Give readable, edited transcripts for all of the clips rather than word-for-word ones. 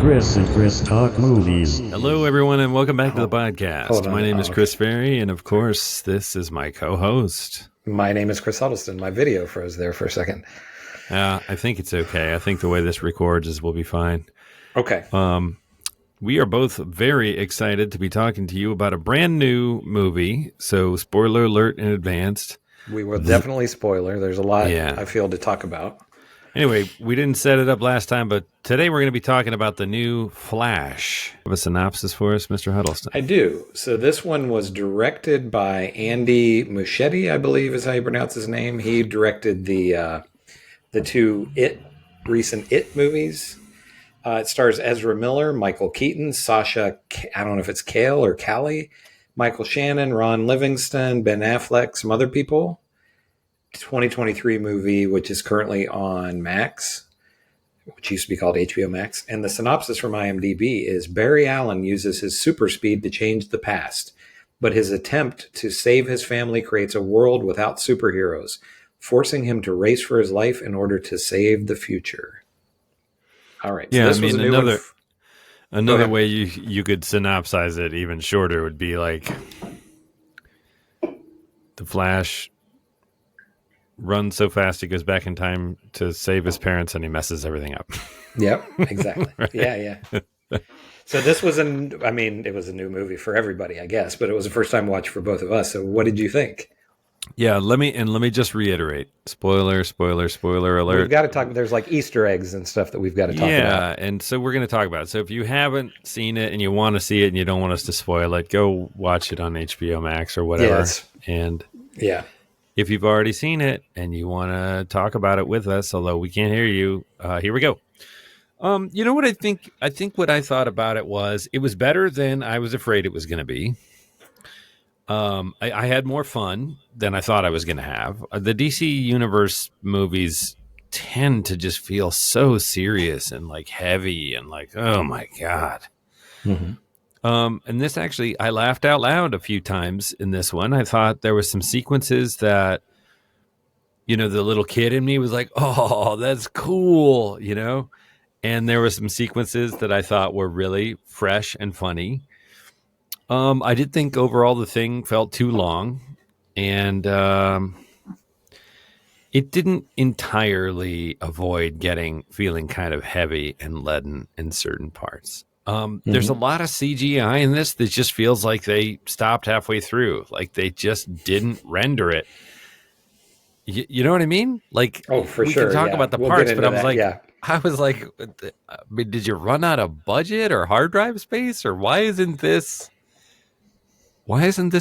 Chris and Chris Talk Movies. Hello, everyone, and welcome back to the podcast. My name is Chris Okay. Ferry, and of course, this is my co-host. My name is Chris Huddleston. My video froze there for a second. I think it's okay. I think the way this records is we'll be fine. Okay. We are both very excited to be talking to you about a brand new movie. So, spoiler alert in advance. We will definitely spoiler. There's a lot Yeah. I feel to talk about. Anyway, we didn't set it up last time, but today we're going to be talking about the new Flash. Have a synopsis for us, Mr. Huddleston? I do. So this one was directed by Andy Muschietti, I believe is how you pronounce his name. He directed the two recent It movies. It stars Ezra Miller, Michael Keaton, Sasha, I don't know if it's Kale or Callie, Michael Shannon, Ron Livingston, Ben Affleck, some other people. 2023 movie, which is currently on Max, which used to be called HBO Max. And the synopsis from IMDb is Barry Allen uses his super speed to change the past, but his attempt to save his family creates a world without superheroes, forcing him to race for his life in order to save the future. All right. Yeah, so this was a new another way you could synopsize it even shorter would be like the Flash runs so fast he goes back in time to save his parents and he messes everything up. Yep, exactly. Right. Yeah. So this was it was a new movie for everybody, I guess, but it was a first time watch for both of us. So what did you think? Yeah, let me just reiterate. Spoiler alert. We've got to talk. There's like Easter eggs and stuff that we've got to talk about. Yeah, and so we're going to talk about it. So if you haven't seen it and you want to see it and you don't want us to spoil it, go watch it on HBO Max or whatever. Yes. And Yeah. if you've already seen it and you want to talk about it with us, although we can't hear you, here we go. You know what I think? I think what I thought about it was better than I was afraid it was going to be. I had more fun than I thought I was going to have. The DC Universe movies tend to just feel so serious and like heavy and like, oh my God. Mm-hmm. And this actually, I laughed out loud a few times in this one. I thought there were some sequences that, the little kid in me was like, oh, that's cool, And there were some sequences that I thought were really fresh and funny. I did think overall the thing felt too long, and it didn't entirely avoid feeling kind of heavy and leaden in certain parts. There's a lot of CGI in this that just feels like they stopped halfway through, like they just didn't render it. You know what I mean? Like, Oh, for we sure. can talk yeah. about the We'll parts, get but into that, yeah. I was like, did you run out of budget or hard drive space, or why isn't this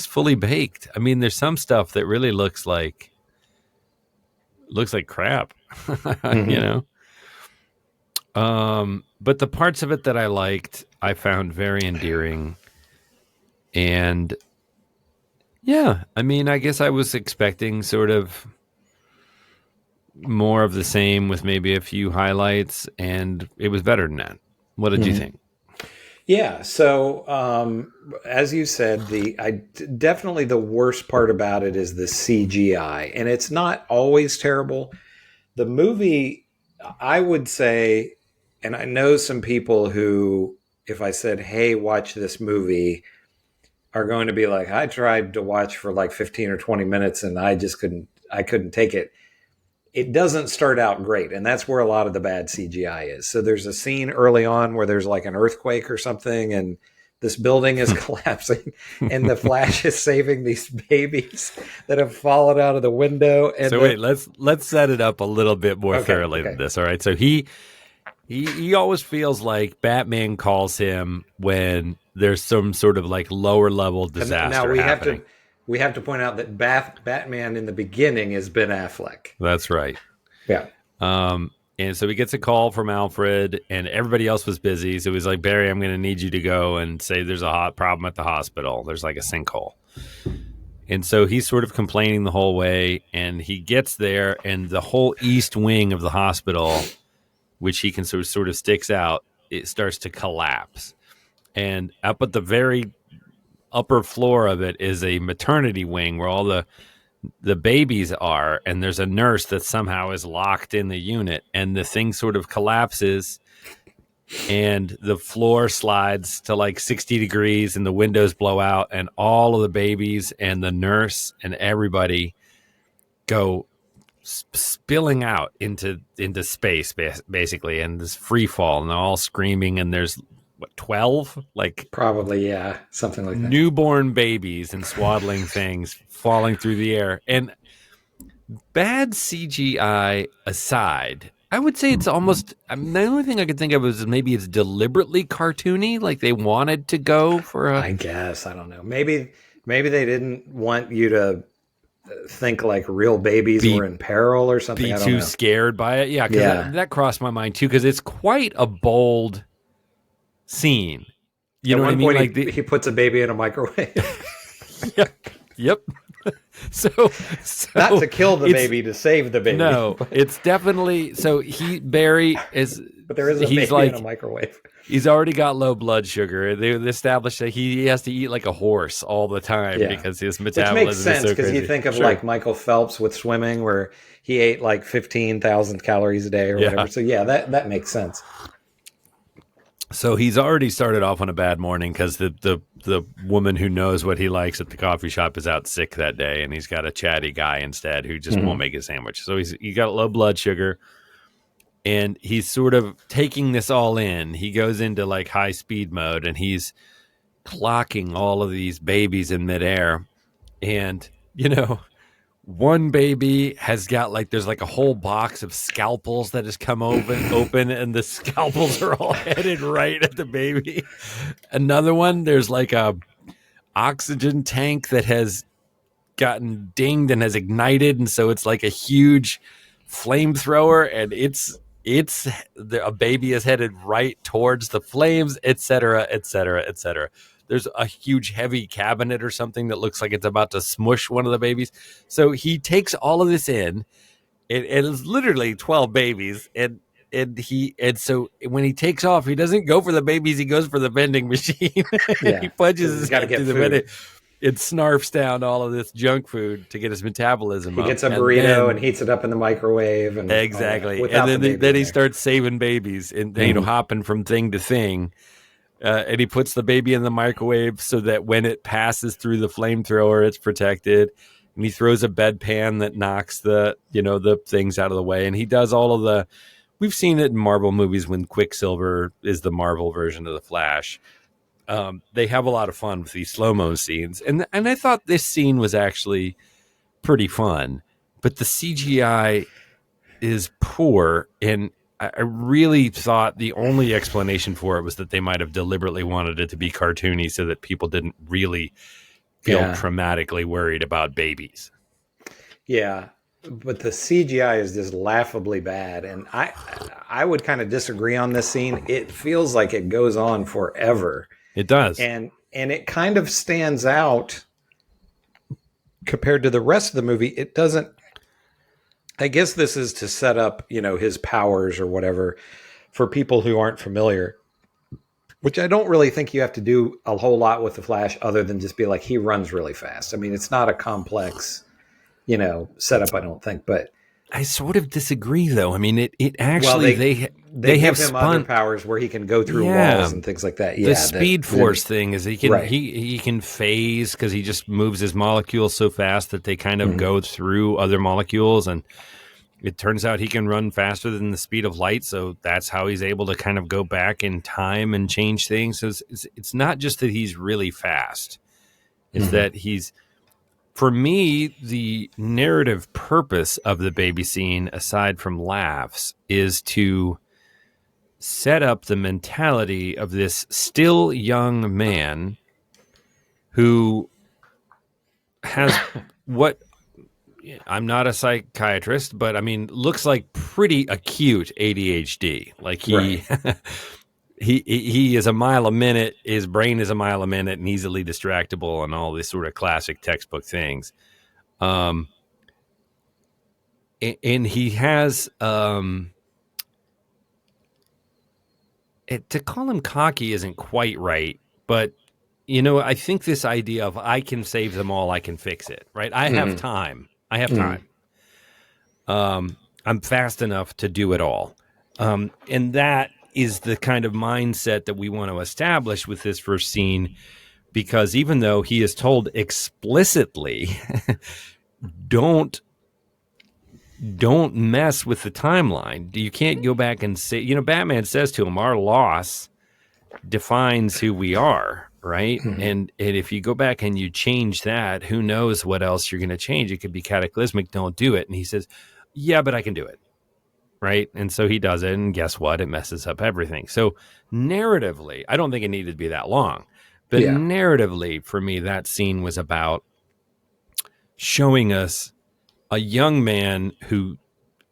fully baked? I mean, there's some stuff that really looks like crap, But the parts of it that I liked, I found very endearing. And yeah, I mean, I guess I was expecting sort of more of the same with maybe a few highlights, and it was better than that. What did you think? Yeah. So, as you said, definitely the worst part about it is the CGI, and it's not always terrible. The movie, I would say, and I know some people who, if I said, "Hey, watch this movie," are going to be like, "I tried to watch for like 15 or 20 minutes, and I couldn't take it." It doesn't start out great, and that's where a lot of the bad CGI is. So there's a scene early on where there's like an earthquake or something, and this building is collapsing, and the Flash is saving these babies that have fallen out of the window. And so wait, let's set it up a little bit more thoroughly than this. All right, so he always feels like Batman calls him when there's some sort of like lower level disaster happening. We have to point out that Batman in the beginning is Ben Affleck. That's right. Yeah. And so he gets a call from Alfred, and everybody else was busy. So he's like, Barry, I'm going to need you to go and say there's a hot problem at the hospital. There's like a sinkhole. And so he's sort of complaining the whole way, and he gets there, and the whole east wing of the hospital, which he can sort of sticks out, it starts to collapse. And up at the very upper floor of it is a maternity wing where all the babies are, and there's a nurse that somehow is locked in the unit, and the thing sort of collapses and the floor slides to like 60 degrees and the windows blow out and all of the babies and the nurse and everybody go spilling out into space basically, and this free fall, and they're all screaming, and there's what, 12 like Probably, yeah, something like that. newborn babies and swaddling things falling through the air. And bad CGI aside, I would say it's almost, I mean, the only thing I could think of is maybe it's deliberately cartoony, like they wanted to go for a, I guess, I don't know. Maybe they didn't want you to think like real babies were in peril or something. be I don't too know. scared by it. Yeah, because Yeah. that crossed my mind too, because it's quite a bold scene. You At know what I one mean? point, Like he puts a baby in a microwave. Yep. so Not to kill the it's- baby, to save the baby. No, it's definitely so. Barry is, But there is a he's baby like, in a microwave. he's already got low blood sugar. They established that he has to eat like a horse all the time because his Which metabolism makes sense is so because crazy. you think of Sure. like Michael Phelps with swimming, where he ate like 15,000 calories a day or whatever. So yeah, that makes sense. So he's already started off on a bad morning because the woman who knows what he likes at the coffee shop is out sick that day, and he's got a chatty guy instead who just won't make his sandwich. So he got low blood sugar, and he's sort of taking this all in. He goes into like high speed mode, and he's clocking all of these babies in midair. And, one baby has got like, there's like a whole box of scalpels that has come open, and the scalpels are all headed right at the baby. Another one, there's like a oxygen tank that has gotten dinged and has ignited, and so it's like a huge flamethrower, and a baby is headed right towards the flames, etc., etc., etc. There's a huge heavy cabinet or something that looks like it's about to smush one of the babies. So he takes all of this in. It's literally 12 babies, and so when he takes off, he doesn't go for the babies. He goes for the vending machine. He punches his head through the vending. It snarfs down all of this junk food to get his metabolism up. He gets a burrito and heats it up in the microwave. And exactly. And then he starts saving babies and hopping from thing to thing. And he puts the baby in the microwave so that when it passes through the flamethrower, it's protected. And he throws a bedpan that knocks the things out of the way. And he does all of the, we've seen it in Marvel movies when Quicksilver is the Marvel version of the Flash. They have a lot of fun with these slow-mo scenes. And I thought this scene was actually pretty fun, but the CGI is poor. And I really thought the only explanation for it was that they might have deliberately wanted it to be cartoony so that people didn't really feel traumatically worried about babies. Yeah, but the CGI is just laughably bad. And I would kind of disagree on this scene. It feels like it goes on forever. It does. And it kind of stands out compared to the rest of the movie. It doesn't. I guess this is to set up, his powers or whatever for people who aren't familiar, which I don't really think you have to do a whole lot with the Flash other than just be like, he runs really fast. I mean, it's not a complex, setup, I don't think, but I sort of disagree though. I mean, it actually, they have give him other powers where he can go through walls and things like that. Yeah, the Speed Force thing is he can phase because he just moves his molecules so fast that they kind of go through other molecules, and it turns out he can run faster than the speed of light. So that's how he's able to kind of go back in time and change things. So it's not just that he's really fast; it's that he's. For me, the narrative purpose of the baby scene, aside from laughs, is to set up the mentality of this still young man who has what, I'm not a psychiatrist, but I mean, looks like pretty acute ADHD. Like he is a mile a minute. His brain is a mile a minute and easily distractible and all these sort of classic textbook things. And he has, to call him cocky isn't quite right, but I think this idea of I can save them all, I can fix it, right? I have time. I'm fast enough to do it all. And that is the kind of mindset that we want to establish with this first scene, because even though he is told explicitly, don't mess with the timeline. You can't go back and say, Batman says to him, our loss defines who we are, right? Mm-hmm. And if you go back and you change that, who knows what else you're going to change? It could be cataclysmic. Don't do it. And he says, yeah, but I can do it. Right. And so he does it. And guess what? It messes up everything. So narratively, I don't think it needed to be that long. But narratively, for me, that scene was about showing us a young man who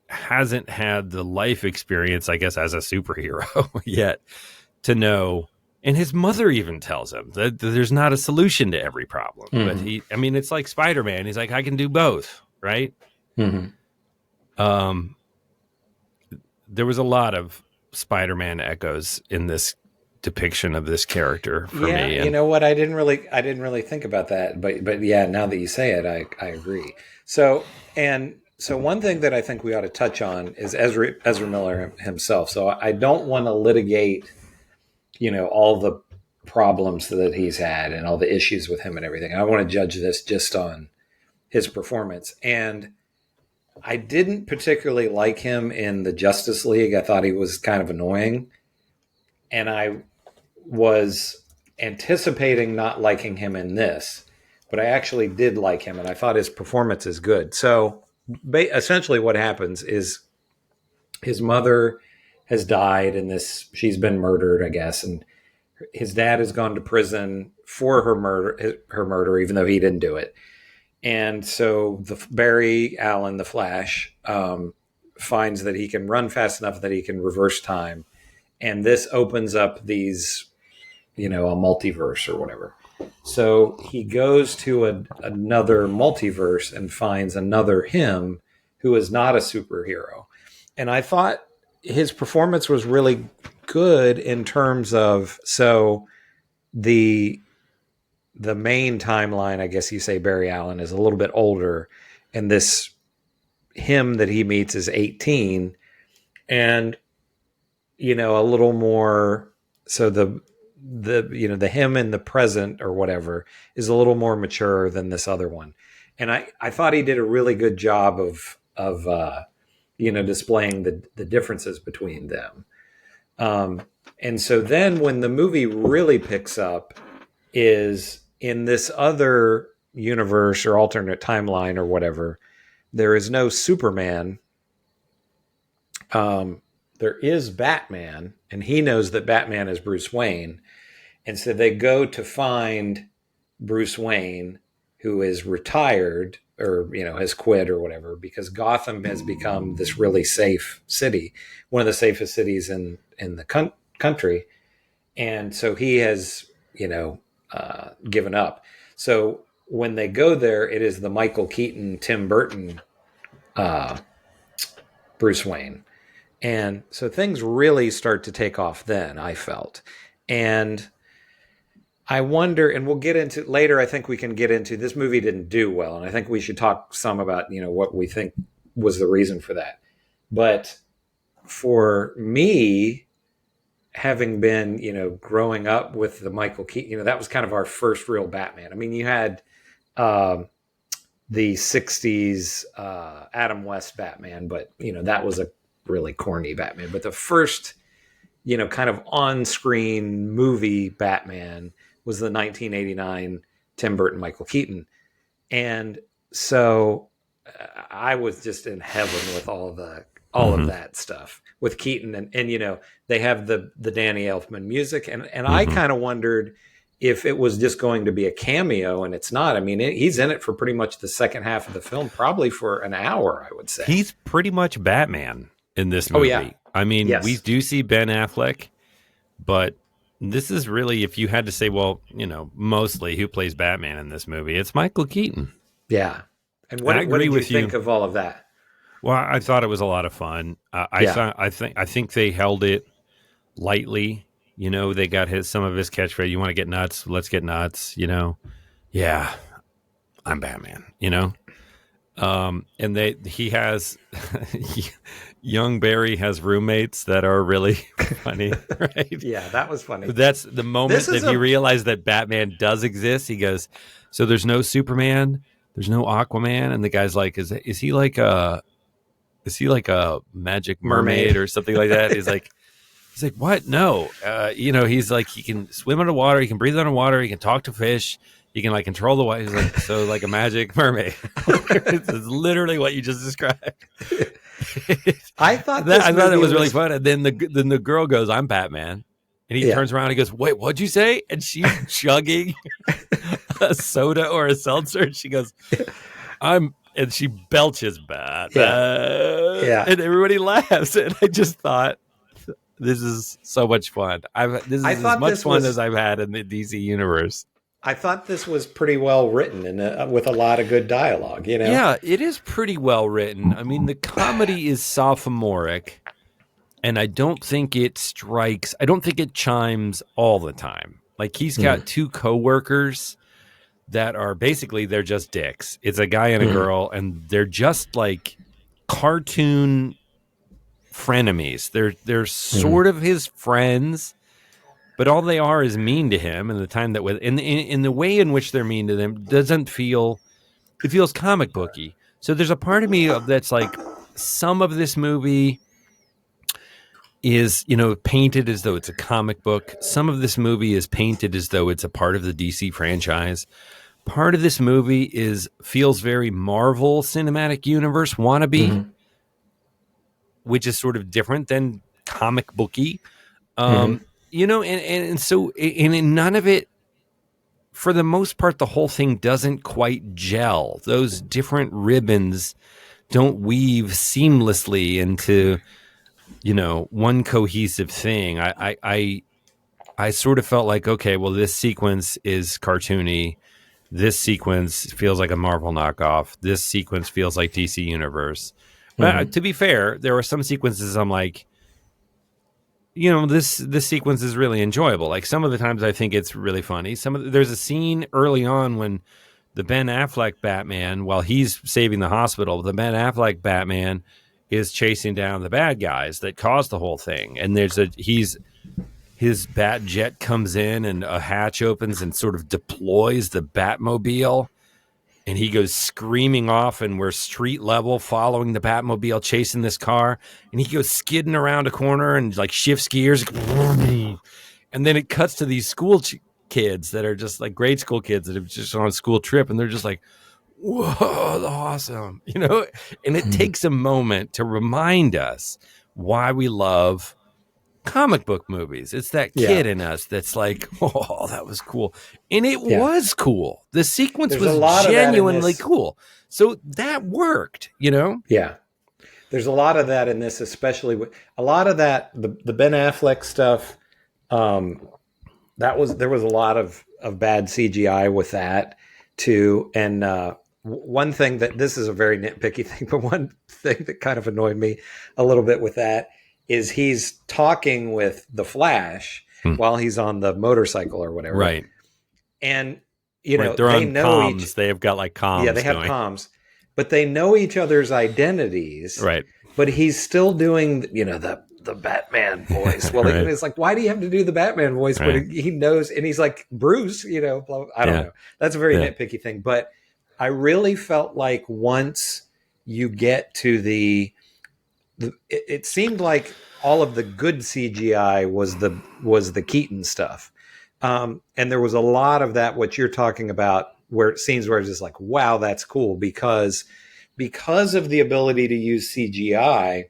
hasn't had the life experience, I guess, as a superhero yet to know. And his mother even tells him that there's not a solution to every problem. Mm-hmm. But it's like Spider-Man. He's like, I can do both. Right. Mm-hmm. There was a lot of Spider-Man echoes in this depiction of this character for me. And you know what? I didn't really think about that, but yeah, now that you say it, I agree. So one thing that I think we ought to touch on is Ezra Miller himself. So I don't want to litigate, all the problems that he's had and all the issues with him and everything. I want to judge this just on his performance. And I didn't particularly like him in the Justice League. I thought he was kind of annoying. And I was anticipating not liking him in this, but I actually did like him, and I thought his performance is good. So essentially what happens is his mother has died in this, she's been murdered, I guess, and his dad has gone to prison for her murder, even though he didn't do it. And so Barry Allen, the Flash, finds that he can run fast enough that he can reverse time. And this opens up these, a multiverse or whatever. So he goes to another multiverse and finds another him who is not a superhero. And I thought his performance was really good in terms of, so the main timeline, I guess you say, Barry Allen is a little bit older, and this him that he meets is 18, and a little more. So the him in the present or whatever is a little more mature than this other one, and I thought he did a really good job of displaying the differences between them. And so then when the movie really picks up is in this other universe or alternate timeline or whatever, there is no Superman. There is Batman, and he knows that Batman is Bruce Wayne. And so they go to find Bruce Wayne, who is retired or, has quit or whatever, because Gotham has become this really safe city, one of the safest cities in the country. And so he has, given up. So when they go there, it is the Michael Keaton, Tim Burton, Bruce Wayne. And so things really start to take off then, I felt. And I wonder, and we'll get into later, I think we can get into, this movie didn't do well. And I think we should talk some about, what we think was the reason for that. But for me, having been, growing up with the Michael Keaton, that was kind of our first real Batman. I mean, you had the 60s Adam West Batman, but, that was a really corny Batman. But the first, kind of on-screen movie Batman was the 1989 Tim Burton, Michael Keaton. And so I was just in heaven with all of that stuff with Keaton. And they have the Danny Elfman music. And I kind of wondered if it was just going to be a cameo, and it's not. I mean, he's in it for pretty much the second half of the film, probably for an hour, I would say. He's pretty much Batman in this movie. Oh, yeah. I mean, yes. We do see Ben Affleck, but this is really, if you had to say, well, mostly who plays Batman in this movie, it's Michael Keaton. Yeah. And what did you think of all of that? Well, I thought it was a lot of fun. I think they held it lightly. They got some of his catchphrase. You want to get nuts? Let's get nuts. Yeah, I'm Batman. And he has young Barry has roommates that are really funny, right? Yeah, that was funny. That's the moment that he realized that Batman does exist. He goes, so there's no Superman, there's no Aquaman, and the guy's like, is he like a magic mermaid or something like that? He's like, what? No, he's like, he can swim underwater, he can breathe underwater, he can talk to fish, he can like control the water. He's like, so like a magic mermaid. It's literally what you just described. I thought it was really fun. And then the girl goes, I'm Batman. And he turns around and goes, wait, what'd you say? And she's chugging a soda or a seltzer. And she goes, and she belches Batman. Yeah. And everybody laughs. And I just thought, this is so much fun. This is as much fun as I've had in the DC universe. I thought this was pretty well written and with a lot of good dialogue, Yeah, it is pretty well written. I mean, the comedy is sophomoric, and I don't think it chimes all the time. Like, he's got two coworkers that are basically, they're just dicks. It's a guy and a girl, and they're just like cartoon frenemies. They're sort of his friends, but all they are is mean to him. And the time that in the way in which they're mean to them it feels comic booky. So there's a part of me that's like, some of this movie is, painted as though it's a comic book. Some of this movie is painted as though it's a part of the DC franchise. Part of this movie feels very Marvel Cinematic Universe wannabe, which is sort of different than comic booky. And so in none of it, for the most part, the whole thing doesn't quite gel. Those different ribbons don't weave seamlessly into, one cohesive thing. I sort of felt like, okay, well, this sequence is cartoony. This sequence feels like a Marvel knockoff. This sequence feels like DC Universe. But to be fair, there were some sequences I'm like, this sequence is really enjoyable. Like, some of the times I think it's really funny. There's a scene early on when the Ben Affleck Batman, while he's saving the hospital, the Ben Affleck Batman is chasing down the bad guys that caused the whole thing. And his bat jet comes in and a hatch opens and sort of deploys the Batmobile. And he goes screaming off, and we're street level following the Batmobile, chasing this car. And he goes skidding around a corner and like shifts gears. And then it cuts to these school kids that are just like grade school kids that have just on a school trip. And they're just like, whoa, awesome. And it takes a moment to remind us why we love comic book movies. It's that kid in us that's like, oh, that was cool. And it was cool. The sequence was genuinely cool. So that worked, Yeah. There's a lot of that in this, especially with a lot of that, the Ben Affleck stuff. There was a lot of bad CGI with that too. And one thing this is a very nitpicky thing, but one thing that kind of annoyed me a little bit with that is he's talking with the Flash while he's on the motorcycle or whatever. Right. And, they're they on know comms. They've got like comms. Yeah, they have comms. But they know each other's identities. Right. But he's still doing, the Batman voice. Well, Right. it's like, why do you have to do the Batman voice when he knows? And he's like, Bruce, blah, blah. I don't know. That's a very nitpicky thing. But I really felt like once you get to it seemed like all of the good CGI was the Keaton stuff. And there was a lot of that, what you're talking about, where it's just like, wow, that's cool. Because of the ability to use CGI,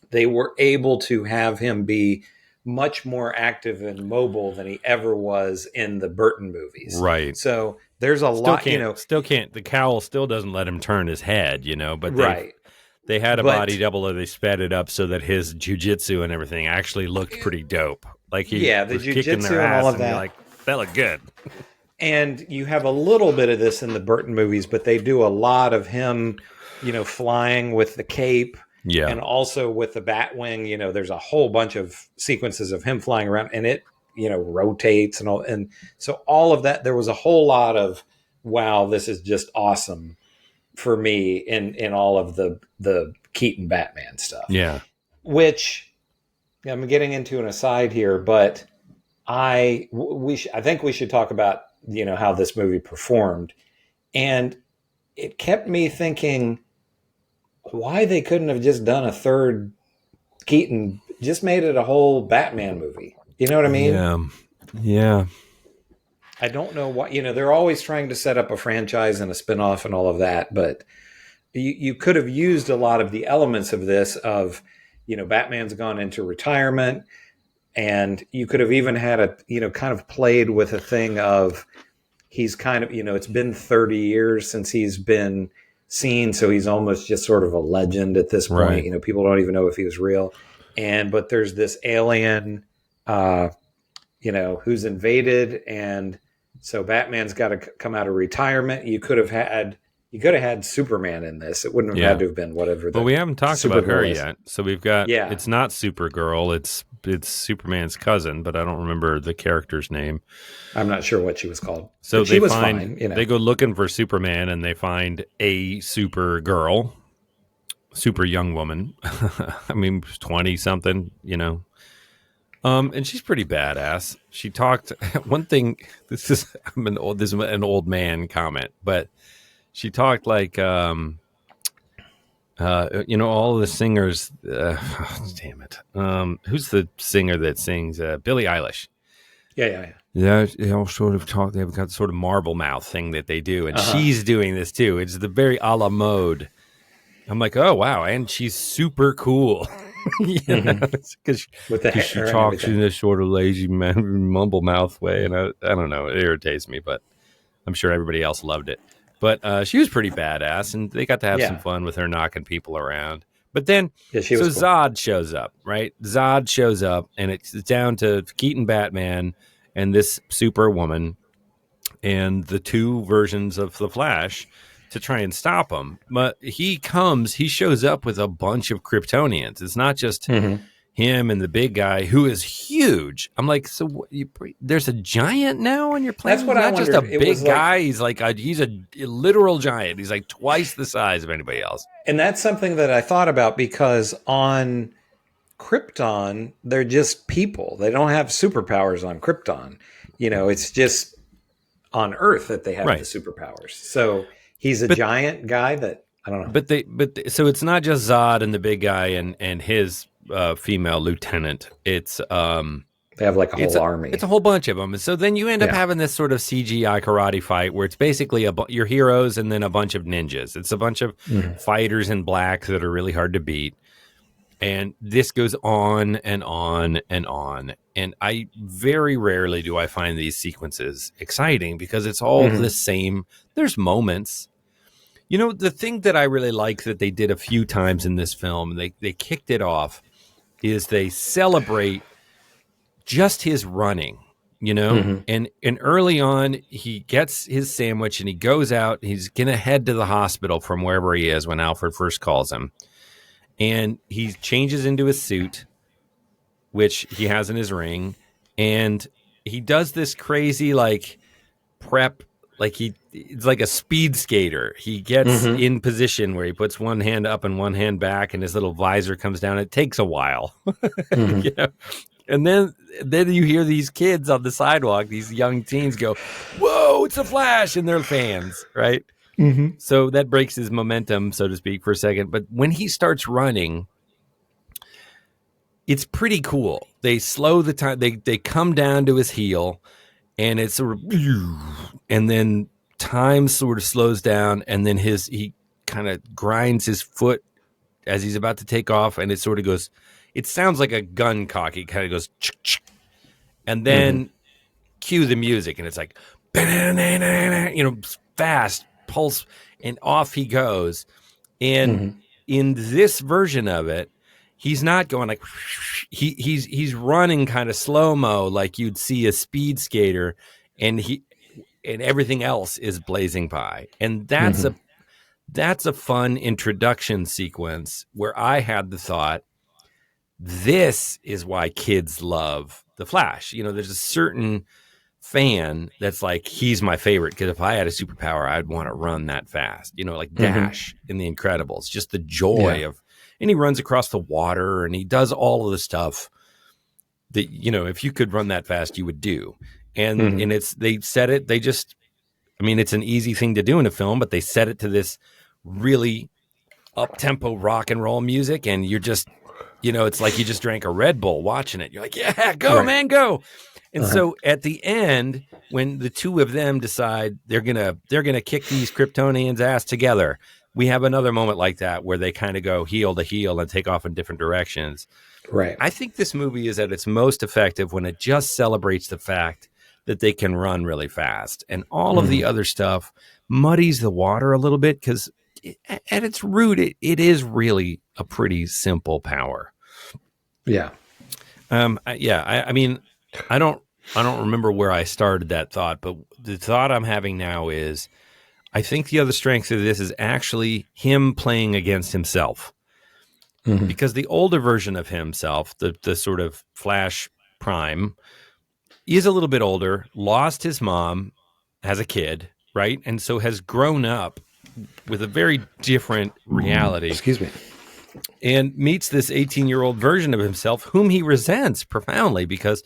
they were able to have him be much more active and mobile than he ever was in the Burton movies. Right. So there's a lot, the cowl still doesn't let him turn his head, but right. They had a body double, or they sped it up so that his jujitsu and everything actually looked pretty dope. Like the jujitsu and all of that. Like, that looked good. And you have a little bit of this in the Burton movies, but they do a lot of him, flying with the cape. Yeah. And also with the Batwing, there's a whole bunch of sequences of him flying around, and it, rotates and all. And so all of that, there was a whole lot of, wow, this is just awesome. for me in all of the Keaton Batman stuff. Yeah. Which I'm getting into an aside here, but I think we should talk about how this movie performed, and it kept me thinking why they couldn't have just done a third Keaton, just made it a whole Batman movie. You know what I mean? Yeah. I don't know why. They're always trying to set up a franchise and a spinoff and all of that, but you could have used a lot of the elements of this. Batman's gone into retirement, and you could have even had kind of played with a thing of he's kind of, it's been 30 years since he's been seen, so he's almost just sort of a legend at this point. Right. People don't even know if he was real, but there's this alien, who's invaded, and so Batman's got to come out of retirement. You could have had Superman in this. It wouldn't have had to have been whatever. But we haven't talked about her is. yet. So we've got. Yeah. It's not Supergirl. It's Superman's cousin, but I don't remember the character's name. I'm not sure what she was called. So they They go looking for Superman, and they find a Supergirl, super young woman. I mean, 20 something. And she's pretty badass. She talked one thing. This is an old man comment, but she talked like all of the singers. Damn it! Who's the singer that sings? Billie Eilish. Yeah. Yeah, they all sort of talk. They've got sort of marble mouth thing that they do, and she's doing this too. It's the very a la mode. I'm like, oh wow, and she's super cool. Because she talks in this sort of lazy mumble mouth way, and I don't know, it irritates me, but I'm sure everybody else loved it. But she was pretty badass, and they got to have some fun with her knocking people around. But then, cool. Zod shows up, right? Zod shows up, and it's down to Keaton Batman and this Superwoman and the two versions of the Flash to try and stop him. But he shows up with a bunch of Kryptonians. It's not just him and the big guy who is huge. I'm like, so there's a giant now on your planet? That's what I wondered. Not just a big guy. He's like he's a literal giant. He's like twice the size of anybody else. And that's something that I thought about, because on Krypton, they're just people. They don't have superpowers on Krypton. It's just on Earth that they have the superpowers. So he's a giant guy that I don't know. So it's not just Zod and the big guy and his female lieutenant. It's they have like a whole army. It's a whole bunch of them. And so then you end up having this sort of CGI karate fight where it's basically your heroes and then a bunch of ninjas. It's a bunch of fighters in black that are really hard to beat. And this goes on and on and on. And I very rarely do I find these sequences exciting, because it's all the same. There's moments. The thing that I really like that they did a few times in this film, they kicked it off, is they celebrate just his running, and early on he gets his sandwich and he goes out. He's going to head to the hospital from wherever he is when Alfred first calls him. And he changes into his suit, which he has in his ring, and he does this crazy prep, it's like a speed skater. He gets in position where he puts one hand up and one hand back, and his little visor comes down. It takes a while, And then you hear these kids on the sidewalk, these young teens go, "Whoa, it's a Flash!" and they're fans, right? So that breaks his momentum, so to speak, for a second. But when he starts running, it's pretty cool. They slow the time. They come down to his heel, and it's sort of, and then time sort of slows down, and then he kind of grinds his foot as he's about to take off, and it sort of goes. It sounds like a gun cock. He kind of goes, and then cue the music, and it's like, fast. Pulse, and off he goes. And in this version of it, he's not going like he's running kind of slow-mo like you'd see a speed skater, and everything else is blazing by. And that's a fun introduction sequence where I had the thought, this is why kids love the Flash. There's a certain fan that's like, he's my favorite, because if I had a superpower, I'd want to run that fast, like Dash in The Incredibles, just the joy of, and he runs across the water and he does all of the stuff that, if you could run that fast, you would do. And they set it, it's an easy thing to do in a film, but they set it to this really up-tempo rock and roll music, and you're just, it's like you just drank a Red Bull watching it. You're like, yeah, go, man, go. And so at the end, when the two of them decide they're gonna kick these Kryptonians' ass together, we have another moment like that where they kind of go heel to heel and take off in different directions. Right. I think this movie is at its most effective when it just celebrates the fact that they can run really fast, and all of the other stuff muddies the water a little bit, because at its root, it is really a pretty simple power. Yeah. I don't remember where I started that thought, but the thought I'm having now is, I think the other strength of this is actually him playing against himself, because the older version of himself, the sort of Flash Prime, is a little bit older, lost his mom as a kid, right? And so has grown up with a very different reality. Excuse me. And meets this 18-year-old version of himself whom he resents profoundly, because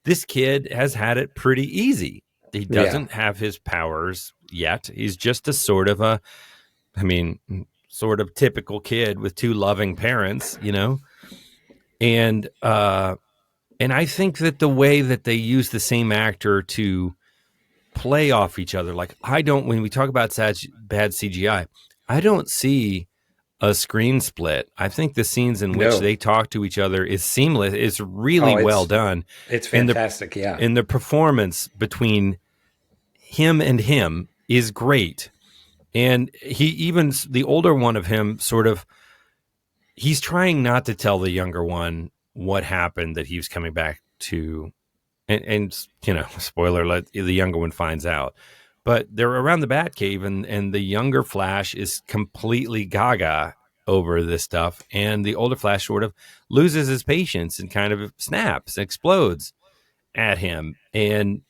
this kid has had it pretty easy. He doesn't have his powers yet. He's just a sort of typical kid with two loving parents, And I think that the way that they use the same actor to play off each other, like, when we talk about bad CGI, I don't see a screen split. I think the scenes in which they talk to each other is seamless. It's really well done. It's fantastic. And the performance between him and him is great. And the older one of him he's trying not to tell the younger one what happened that he was coming back to. And spoiler alert, the younger one finds out. But they're around the Batcave, and the younger Flash is completely gaga over this stuff. And the older Flash sort of loses his patience and kind of snaps, explodes at him. And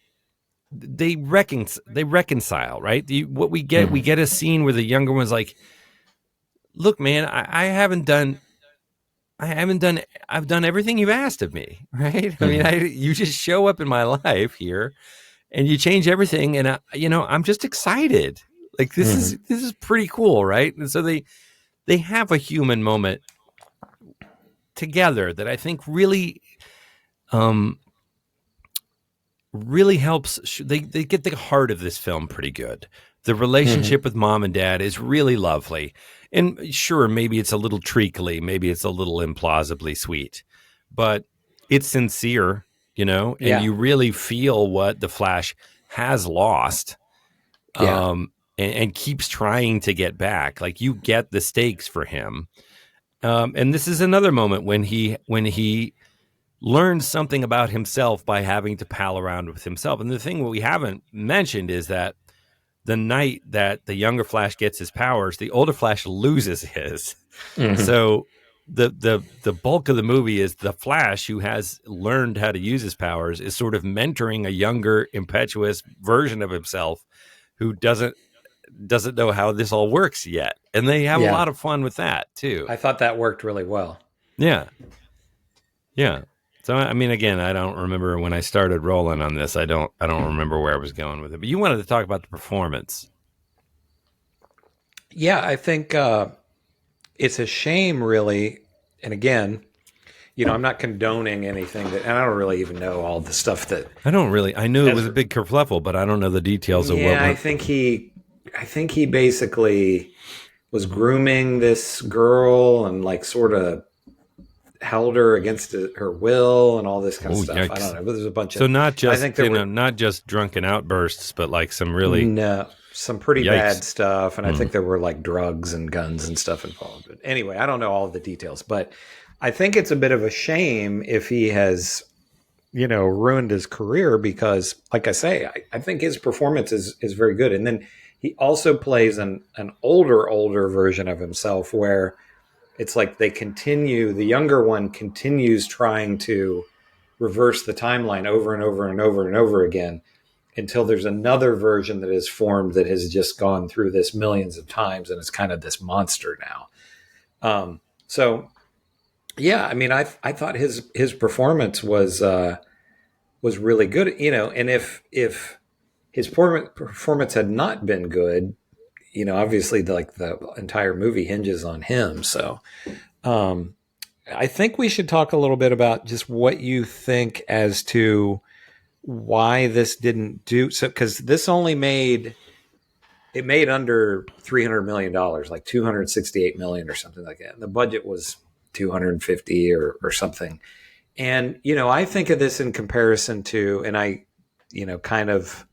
they reconcile, right? We get a scene where the younger one's like, look, man, I've done everything you've asked of me, right? You just show up in my life here and you change everything. And I'm just excited. Like, this is pretty cool. Right. And so they have a human moment together that I think really helps. They get the heart of this film pretty good. The relationship with mom and dad is really lovely. And sure, maybe it's a little treacly, maybe it's a little implausibly sweet, but it's sincere, and you really feel what the Flash has lost, and keeps trying to get back. Like, you get the stakes for him. And this is another moment when he learns something about himself by having to pal around with himself. And the thing we haven't mentioned is that the night that the younger Flash gets his powers, the older Flash loses his. So the bulk of the movie is the Flash, who has learned how to use his powers, is sort of mentoring a younger, impetuous version of himself who doesn't know how this all works yet. And they have a lot of fun with that too. I thought that worked really well. Yeah. So, again, I don't remember when I started rolling on this. I don't remember where I was going with it. But you wanted to talk about the performance. Yeah, I think it's a shame, really. And again, I'm not condoning anything and I don't really even know all the stuff that. I knew it was a big kerfluffle, but I don't know the details of what. Yeah, I think he basically was grooming this girl and like sort of held her against her will and all this kind of stuff. Yikes. I don't know, but there's a bunch of. So not just not just drunken outbursts, but like some pretty bad stuff. And I think there were like drugs and guns and stuff involved. But anyway, I don't know all of the details, but I think it's a bit of a shame if he has, ruined his career, because like I say, I think his performance is very good. And then he also plays an older version of himself where it's like the younger one continues trying to reverse the timeline over and over and over and over again. until there's another version that is formed that has just gone through this millions of times and is kind of this monster now. So yeah, I mean, I thought his performance was really good, and if his performance had not been good, obviously the entire movie hinges on him. So I think we should talk a little bit about just what you think as to why this didn't do so, because this only made under $300 million, like 268 million or something like that. And the budget was 250 or something. And, I think of this in comparison to, and I, kind of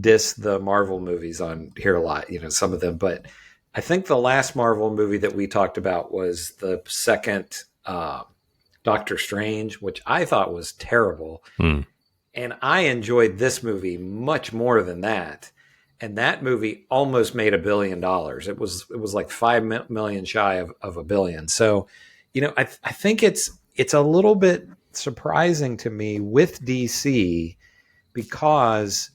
diss the Marvel movies on here a lot, some of them, but I think the last Marvel movie that we talked about was the second Doctor Strange, which I thought was terrible. And I enjoyed this movie much more than that. And that movie almost made $1 billion. It was like 5 million shy of $1 billion. So, I think it's a little bit surprising to me with DC because,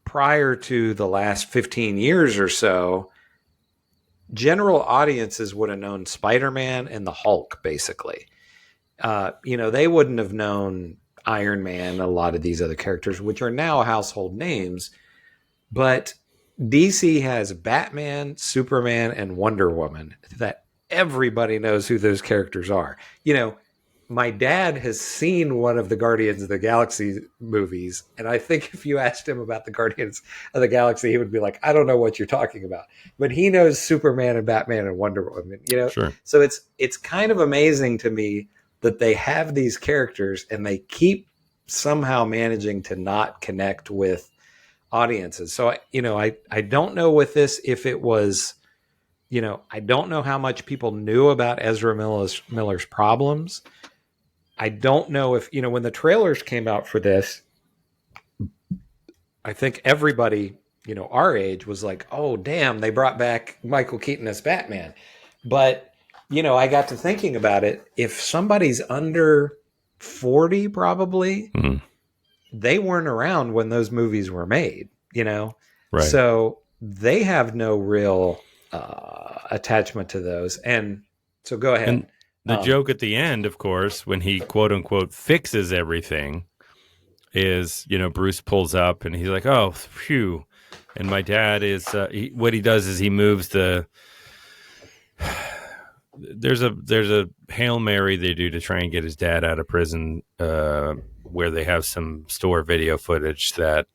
prior to the last 15 years or so, general audiences would have known Spider-Man and the Hulk, basically. They wouldn't have known Iron Man, a lot of these other characters, which are now household names. But DC has Batman, Superman, and Wonder Woman that everybody knows who those characters are. My dad has seen one of the Guardians of the Galaxy movies, and I think if you asked him about the Guardians of the Galaxy, he would be like, I don't know what you're talking about. But he knows Superman and Batman and Wonder Woman, Sure. So it's kind of amazing to me that they have these characters and they keep somehow managing to not connect with audiences. So, I don't know with this if it was, I don't know how much people knew about Ezra Miller's problems. I don't know if, when the trailers came out for this, I think everybody, our age was like, oh, damn, they brought back Michael Keaton as Batman. But, I got to thinking about it. If somebody's under 40, probably, they weren't around when those movies were made, Right. So they have no real attachment to those. And so go ahead. And the joke at the end, of course, when he quote unquote fixes everything is, Bruce pulls up and he's like, oh, phew. And my dad is, what he does is he moves there's a Hail Mary they do to try and get his dad out of prison, where they have some store video footage that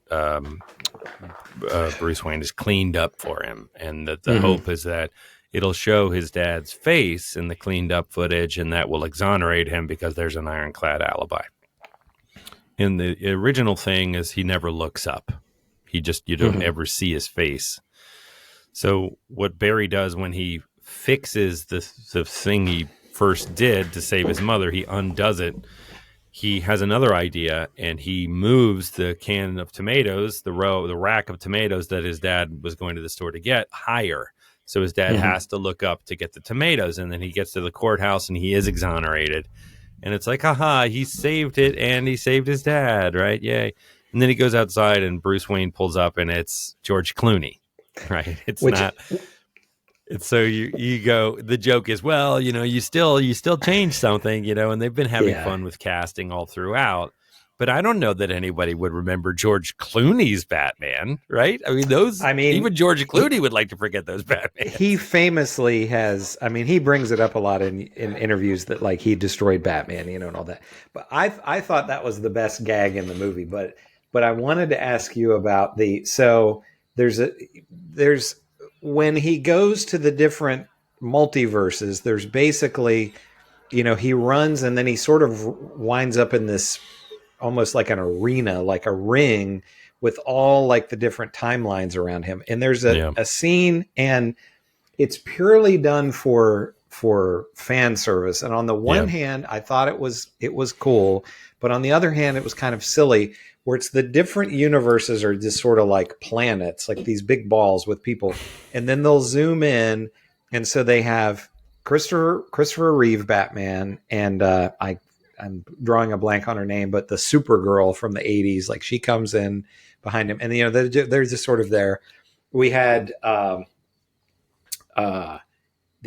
Bruce Wayne has cleaned up for him. And that the hope is that it'll show his dad's face in the cleaned up footage, and that will exonerate him because there's an ironclad alibi. And the original thing is he never looks up. You don't ever see his face. So what Barry does when he fixes the thing he first did to save his mother, he undoes it. He has another idea, and he moves the can of tomatoes, the rack of tomatoes that his dad was going to the store to get, higher. So his dad has to look up to get the tomatoes, and then he gets to the courthouse, and he is exonerated. And it's like, haha, he saved it, and he saved his dad, right? Yay. And then he goes outside, and Bruce Wayne pulls up, and it's George Clooney, right? It's so you go, the joke is, well, you still change something, and they've been having fun with casting all throughout. But I don't know that anybody would remember George Clooney's Batman, right? Even George Clooney would like to forget those Batman. He famously has, he brings it up a lot in interviews that like he destroyed Batman, and all that. But I thought that was the best gag in the movie. But I wanted to ask you about there's when he goes to the different multiverses, there's basically, he runs and then he sort of winds up in this almost like an arena, like a ring with all like the different timelines around him. And there's a scene, and it's purely done for fan service. And on the one hand, I thought it was cool, but on the other hand, it was kind of silly, where it's the different universes are just sort of like planets, like these big balls with people. And then they'll zoom in. And so they have Christopher Reeve Batman, and I'm drawing a blank on her name, but the Supergirl from the 80s, like she comes in behind him, and they're just sort of there. We had the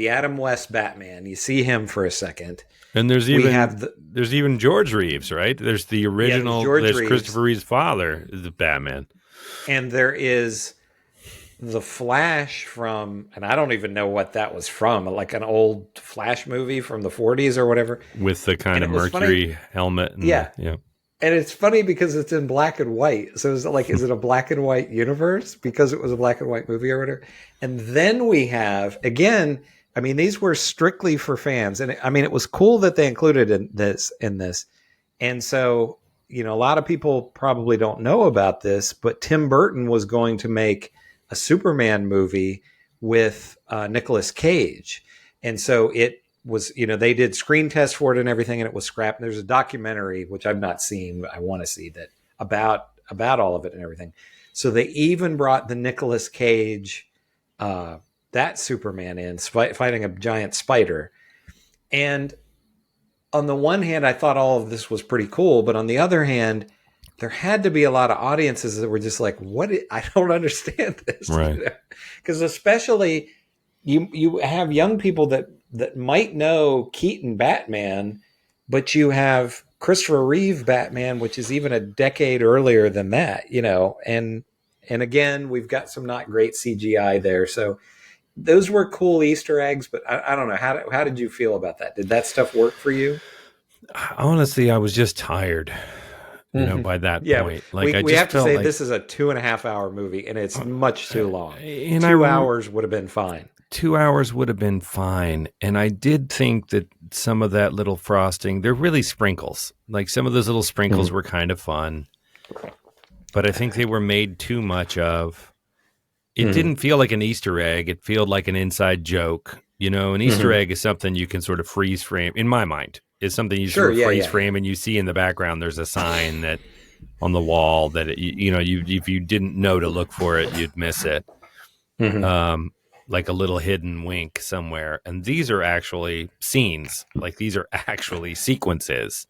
Adam West Batman. You see him for a second. And there's even George Reeves, right? There's the original. There's Reeves. Christopher Reeve's father, the Batman, and there is the Flash from, and I don't even know what that was from, like an old Flash movie from the 40s or whatever, with the kind of Mercury helmet. And yeah. And it's funny because it's in black and white. So is it a black and white universe because it was a black and white movie or whatever? And then we have, again, I mean, these were strictly for fans. And I mean, it was cool that they included in this. And so, a lot of people probably don't know about this, but Tim Burton was going to make a Superman movie with Nicolas Cage. And so it was, they did screen tests for it and everything, and it was scrapped. And there's a documentary, which I've not seen, I want to see, that about all of it and everything. So they even brought the Nicolas Cage, that Superman in, fighting a giant spider. And on the one hand, I thought all of this was pretty cool, but on the other hand, there had to be a lot of audiences that were just like, I don't understand this. Right. Because especially you have young people that might know Keaton Batman, but you have Christopher Reeve Batman, which is even a decade earlier than that, and again, we've got some not great CGI there. So those were cool Easter eggs, but I don't know. How did you feel about that? Did that stuff work for you? Honestly, I was just tired. By that point, we have to say this is a 2.5 hour movie, and it's much too long. And 2 hours would have been fine. 2 hours would have been fine. And I did think that some of that little frosting, they're really sprinkles. Like some of those little sprinkles were kind of fun, but I think they were made too much of. It didn't feel like an Easter egg. It felt like an inside joke. An Easter egg is something you can sort of freeze frame, in my mind. Is something you sort of freeze frame, and you see in the background there's a sign that on the wall that if you didn't know to look for it, you'd miss it, like a little hidden wink somewhere. And these are actually scenes, like these are actually sequences,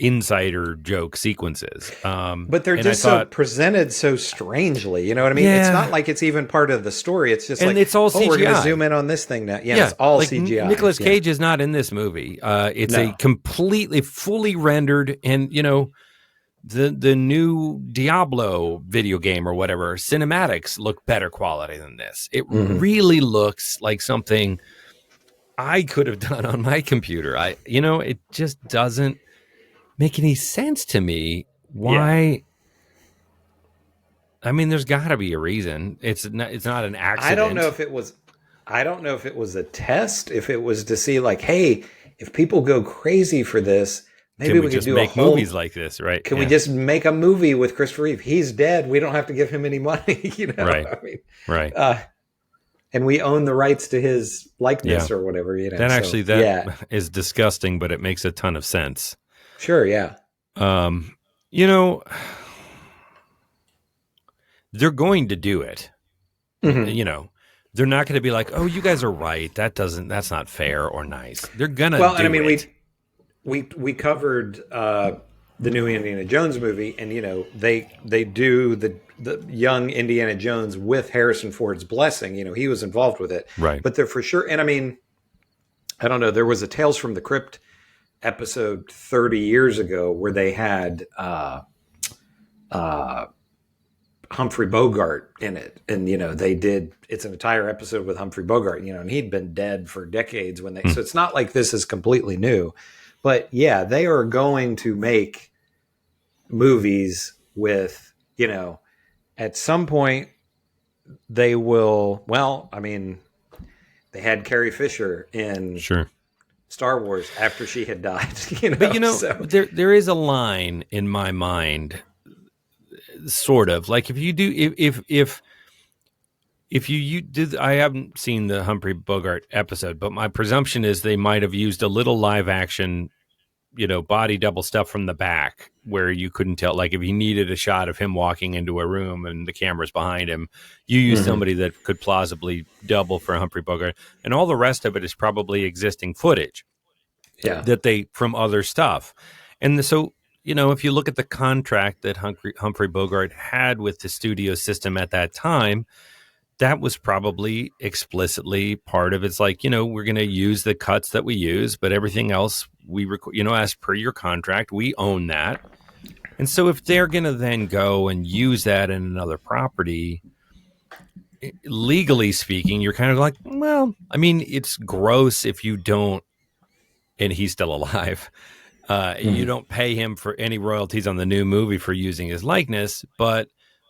insider joke sequences. But they're just presented so strangely. You know what I mean? Yeah. It's not like it's even part of the story. It's just it's all CGI. We're going to zoom in on this thing now. Yeah, it's all like CGI. Nicolas Cage is not in this movie. It's a completely fully rendered, and the new Diablo video game or whatever cinematics look better quality than this. It really looks like something I could have done on my computer. It just doesn't make any sense to me. Why? Yeah. I mean, there's got to be a reason. It's not an accident. I don't know if it was a test. If it was to see, like, hey, if people go crazy for this, maybe we can just make movies like this, right? Can we just make a movie with Christopher Reeve? He's dead. We don't have to give him any money. Right? I mean, right. And we own the rights to his likeness or whatever. That is disgusting, but it makes a ton of sense. Sure, yeah. They're going to do it. They're not going to be like, "Oh, you guys are right. That's not fair or nice." They're gonna. Well, do and I mean, it. we covered the new Indiana Jones movie, and they do the young Indiana Jones with Harrison Ford's blessing. He was involved with it, right? But they're for sure. And I mean, I don't know. There was a Tales from the Crypt episode 30 years ago where they had Humphrey Bogart in it, and it's an entire episode with Humphrey Bogart, and he'd been dead for decades when so it's not like this is completely new, but they are going to make movies with, at some point they will. Well, I mean, they had Carrie Fisher in Star Wars after she had died. But there is a line in my mind, sort of like if you do if you did. I haven't seen the Humphrey Bogart episode, but my presumption is they might have used a little live action, body double stuff from the back where you couldn't tell. Like if you needed a shot of him walking into a room and the camera's behind him, you use somebody that could plausibly double for Humphrey Bogart, and all the rest of it is probably existing footage. Yeah. that they from other stuff. And so, if you look at the contract that Humphrey Bogart had with the studio system at that time, that was probably explicitly part of it's like, we're going to use the cuts that we use, but everything else as per your contract, we own that. And so if they're going to then go and use that in another property, legally speaking, you're kind of like, well, I mean, it's gross if you don't, and he's still alive. You don't pay him for any royalties on the new movie for using his likeness, but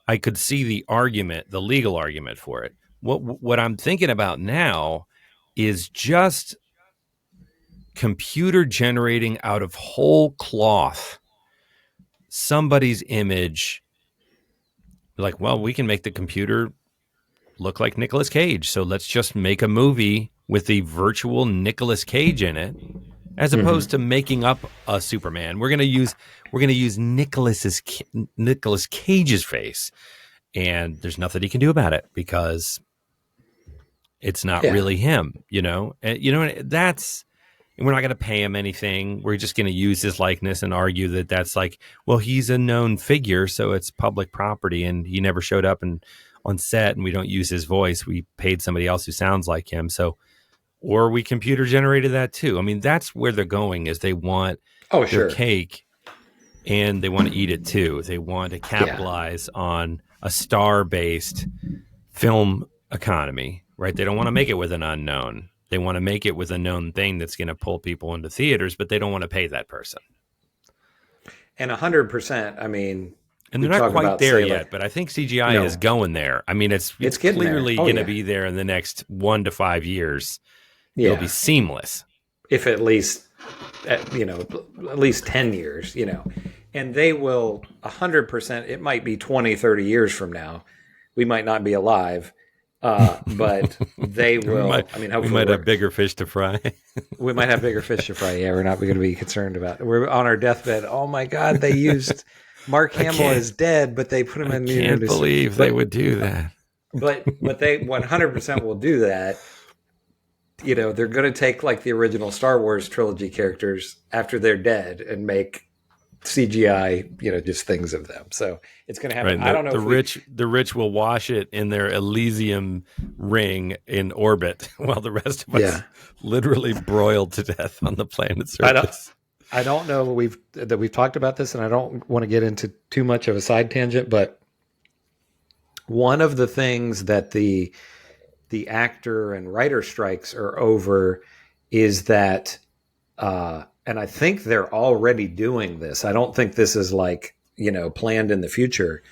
I could see the argument, the legal argument for it. What I'm thinking about now is just computer generating out of whole cloth somebody's image. Like, well, we can make the computer look like Nicolas Cage, so let's just make a movie with the virtual Nicolas Cage in it. As opposed to making up a Superman, we're gonna use Nicolas Cage's face, and there's nothing he can do about it because it's not really him. And that's, and we're not gonna pay him anything. We're just gonna use his likeness and argue that that's like, well, he's a known figure, so it's public property, and he never showed up on set, and we don't use his voice. We paid somebody else who sounds like him, so. Or we computer generated that too. I mean, that's where they're going, is they want their cake and they want to eat it too. They want to capitalize on a star-based film economy, right? They don't want to make it with an unknown. They want to make it with a known thing that's going to pull people into theaters, but they don't want to pay that person. And 100%, I mean... And they're not quite there yet, but I think CGI is going there. I mean, it's clearly going to be there in the next 1 to 5 years. It'll be seamless. If at least 10 years, and they will 100%, it might be 20, 30 years from now. We might not be alive, but they will. Hopefully we might have bigger fish to fry. We might have bigger fish to fry. Yeah, we're not going to be concerned about it. We're on our deathbed. Oh my God, they used Mark Hamill is dead, but they put him in the. I can't believe they would do that. But they 100% will do that. They're going to take like the original Star Wars trilogy characters after they're dead and make CGI, just things of them. So it's going to happen. Right. I don't know. The rich will wash it in their Elysium ring in orbit, while the rest of us literally broiled to death on the planet's surface. I don't know we've talked about this, and I don't want to get into too much of a side tangent, but one of the things that the actor and writer strikes are over is that, and I think they're already doing this. I don't think this is like, planned in the future,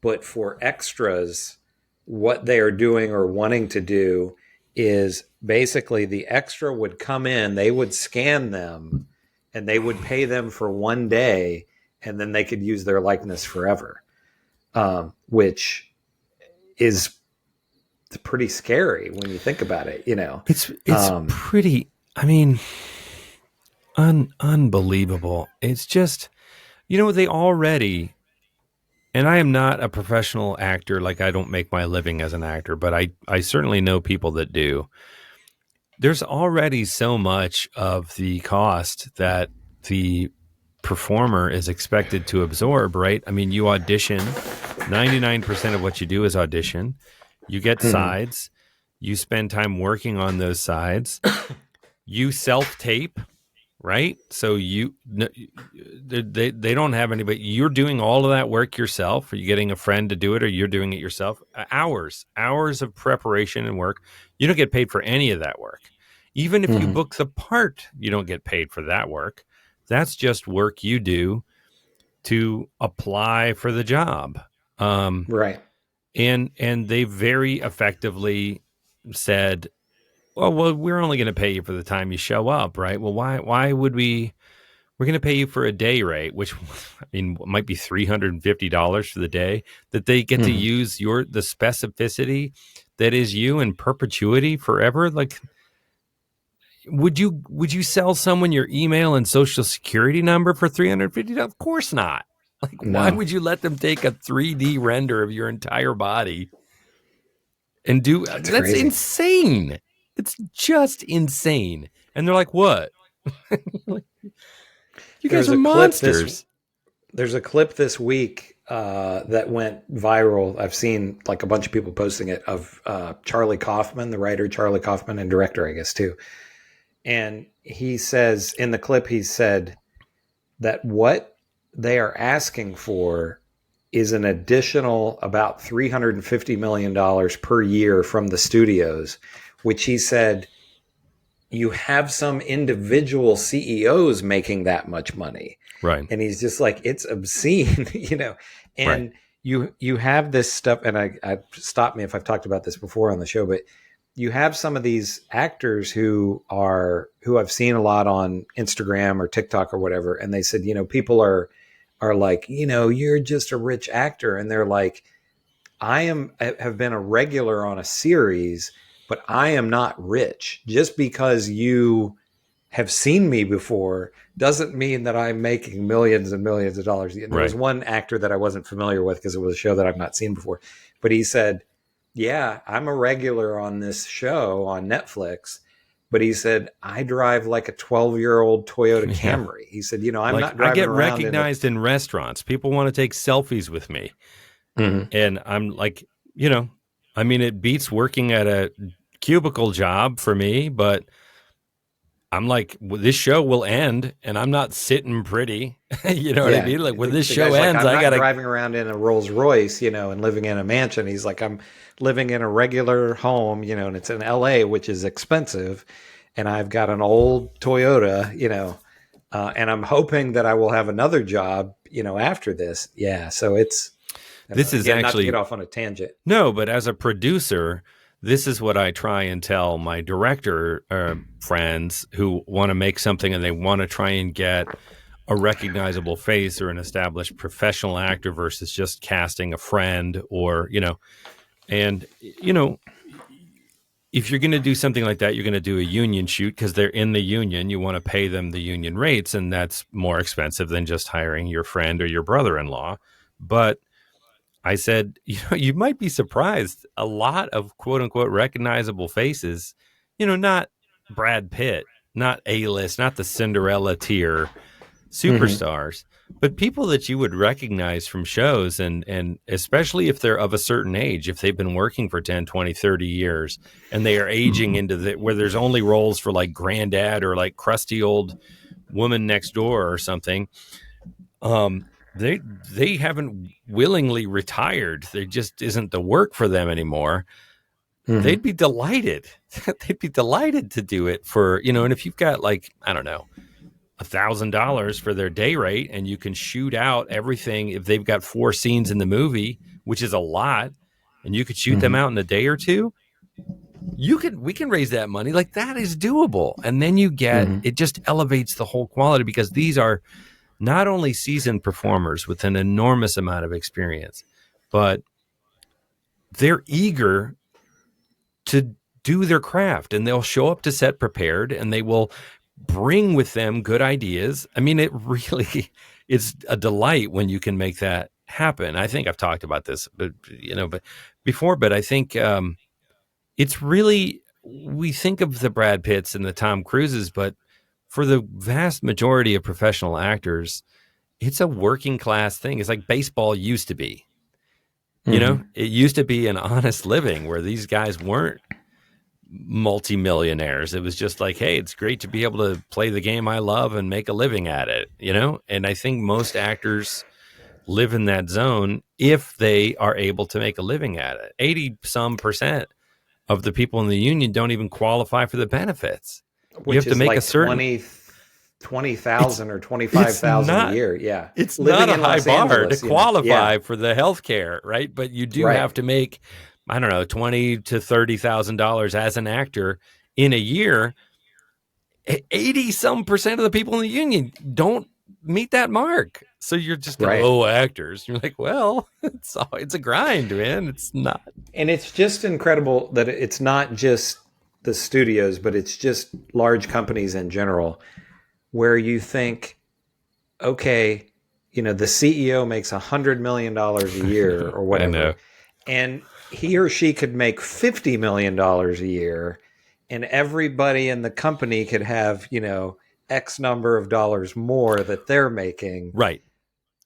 but for extras, what they are doing or wanting to do is basically the extra would come in, they would scan them, and they would pay them for 1 day, and then they could use their likeness forever, which is pretty scary when you think about it. It's pretty. I mean, unbelievable. It's just, they already. And I am not a professional actor. Like, I don't make my living as an actor, but I certainly know people that do. There's already so much of the cost that the performer is expected to absorb, right? I mean, you audition. 99% of what you do is audition. You get sides. You spend time working on those sides. You self-tape, right? So they don't have anybody. You're doing all of that work yourself. Are you getting a friend to do it, or you're doing it yourself? Hours of preparation and work. You don't get paid for any of that work. Even if you book the part, you don't get paid for that work. That's just work you do to apply for the job. Right. And they very effectively said, well, we're only going to pay you for the time you show up, right? Well, why would we're going to pay you for a day rate, which might be $350 for the day, that they get to use the specificity that is you in perpetuity forever. Like, would you sell someone your email and social security number for $350? Of course not. Like, why would you let them take a 3D render of your entire body and do that's insane. It's just insane. And they're like, what? You guys are monsters. There's a clip this week that went viral. I've seen like a bunch of people posting it of Charlie Kaufman, the writer Charlie Kaufman and director, I guess, too. And he says in the clip, he said that what they are asking for is an additional about $350 million per year from the studios, which he said you have some individual CEOs making that much money. Right. And he's just like, it's obscene, and you have this stuff. And I stop me if I've talked about this before on the show, but you have some of these actors who I've seen a lot on Instagram or TikTok or whatever. And they said, people are like, you're just a rich actor. And they're like, have been a regular on a series, but I am not rich. Just because you have seen me before doesn't mean that I'm making millions and millions of dollars. And there was one actor that I wasn't familiar with because it was a show that I've not seen before, but he said, yeah, I'm a regular on this show on Netflix, but he said, I drive like a 12-year-old Toyota Camry. He said, I'm not driving around. I get recognized in restaurants. People want to take selfies with me. Mm-hmm. And I'm like, it beats working at a cubicle job for me, but I'm like, this show will end, and I'm not sitting pretty. You know what I mean? Like when this show ends, I'm not driving around in a Rolls Royce, and living in a mansion. He's like, I'm living in a regular home, and it's in LA, which is expensive, and I've got an old Toyota, and I'm hoping that I will have another job, after this. Yeah, so it's this is again, actually not to get off on a tangent. No, but as a producer, this is what I try and tell my director friends who want to make something and they want to try and get a recognizable face or an established professional actor versus just casting a friend or, and, if you're going to do something like that, you're going to do a union shoot because they're in the union. You want to pay them the union rates, and that's more expensive than just hiring your friend or your brother-in-law. But I said, you might be surprised. A lot of quote unquote recognizable faces, not Brad Pitt, not A-list, not the Cinderella tier superstars, but people that you would recognize from shows. And especially if they're of a certain age, if they've been working for 10, 20, 30 years and they are aging into where there's only roles for like granddad or like crusty old woman next door or something. They haven't willingly retired. There just isn't the work for them anymore. Mm-hmm. They'd be delighted. They'd be delighted to do it for, and if you've got like, I don't know, $1,000 for their day rate and you can shoot out everything. If they've got 4 scenes in the movie, which is a lot, and you could shoot them out in a day or two, we can raise that money. Like that is doable. And then you get, it just elevates the whole quality because these are not only seasoned performers with an enormous amount of experience, but they're eager to do their craft and they'll show up to set prepared and they will bring with them good ideas. I mean, it's a delight when you can make that happen. I think I've talked about this, but before, but I think it's really, we think of the Brad Pitts and the Tom Cruises, but for the vast majority of professional actors, it's a working class thing. It's like baseball used to be. It used to be an honest living where these guys weren't multimillionaires. It was just like, hey, it's great to be able to play the game I love and make a living at it, And I think most actors live in that zone if they are able to make a living at it. 80% of the people in the union don't even qualify for the benefits. Which you have to make like a certain 20,000 or 25,000 a year. Yeah. It's not a high bar to qualify for the health care, right? But you do have to make, I don't know, $20,000 to $30,000 as an actor in a year. 80% of the people in the union don't meet that mark. So you're just actors. You're like, well, it's a grind, man. It's not. And it's just incredible that it's not just the studios, but it's just large companies in general where you think, okay, the CEO makes $100 million a year or whatever. And he or she could make $50 million a year and everybody in the company could have, X number of dollars more that they're making. Right.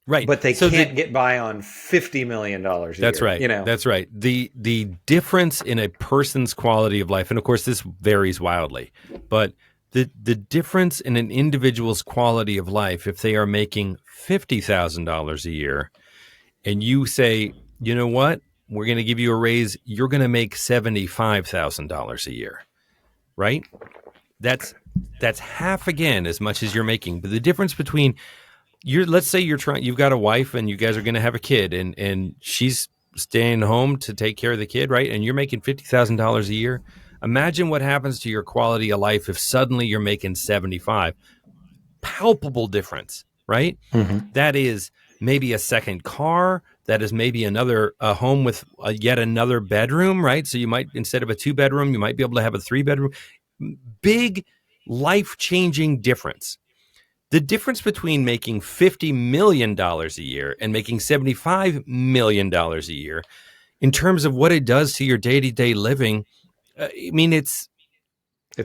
But they can't get by on $50 million a year. That's right. That's right. The difference in a person's quality of life, and of course this varies wildly, but the difference in an individual's quality of life, if they are making $50,000 a year, and you say, you know what, we're going to give you a raise, you're going to make $75,000 a year, right? That's half again as much as you're making. But the difference between let's say you've got a wife and you guys are going to have a kid, and she's staying home to take care of the kid, right? And you're making $50,000 a year. Imagine what happens to your quality of life if suddenly you're making 75. Palpable difference, right? Mm-hmm. That is maybe a second car. That is maybe a home with yet another bedroom, right? So you might, instead of a 2-bedroom, you might be able to have a 3-bedroom. Big life-changing difference. The difference between making $50 million a year and making $75 million a year in terms of what it does to your day-to-day living, I mean, it's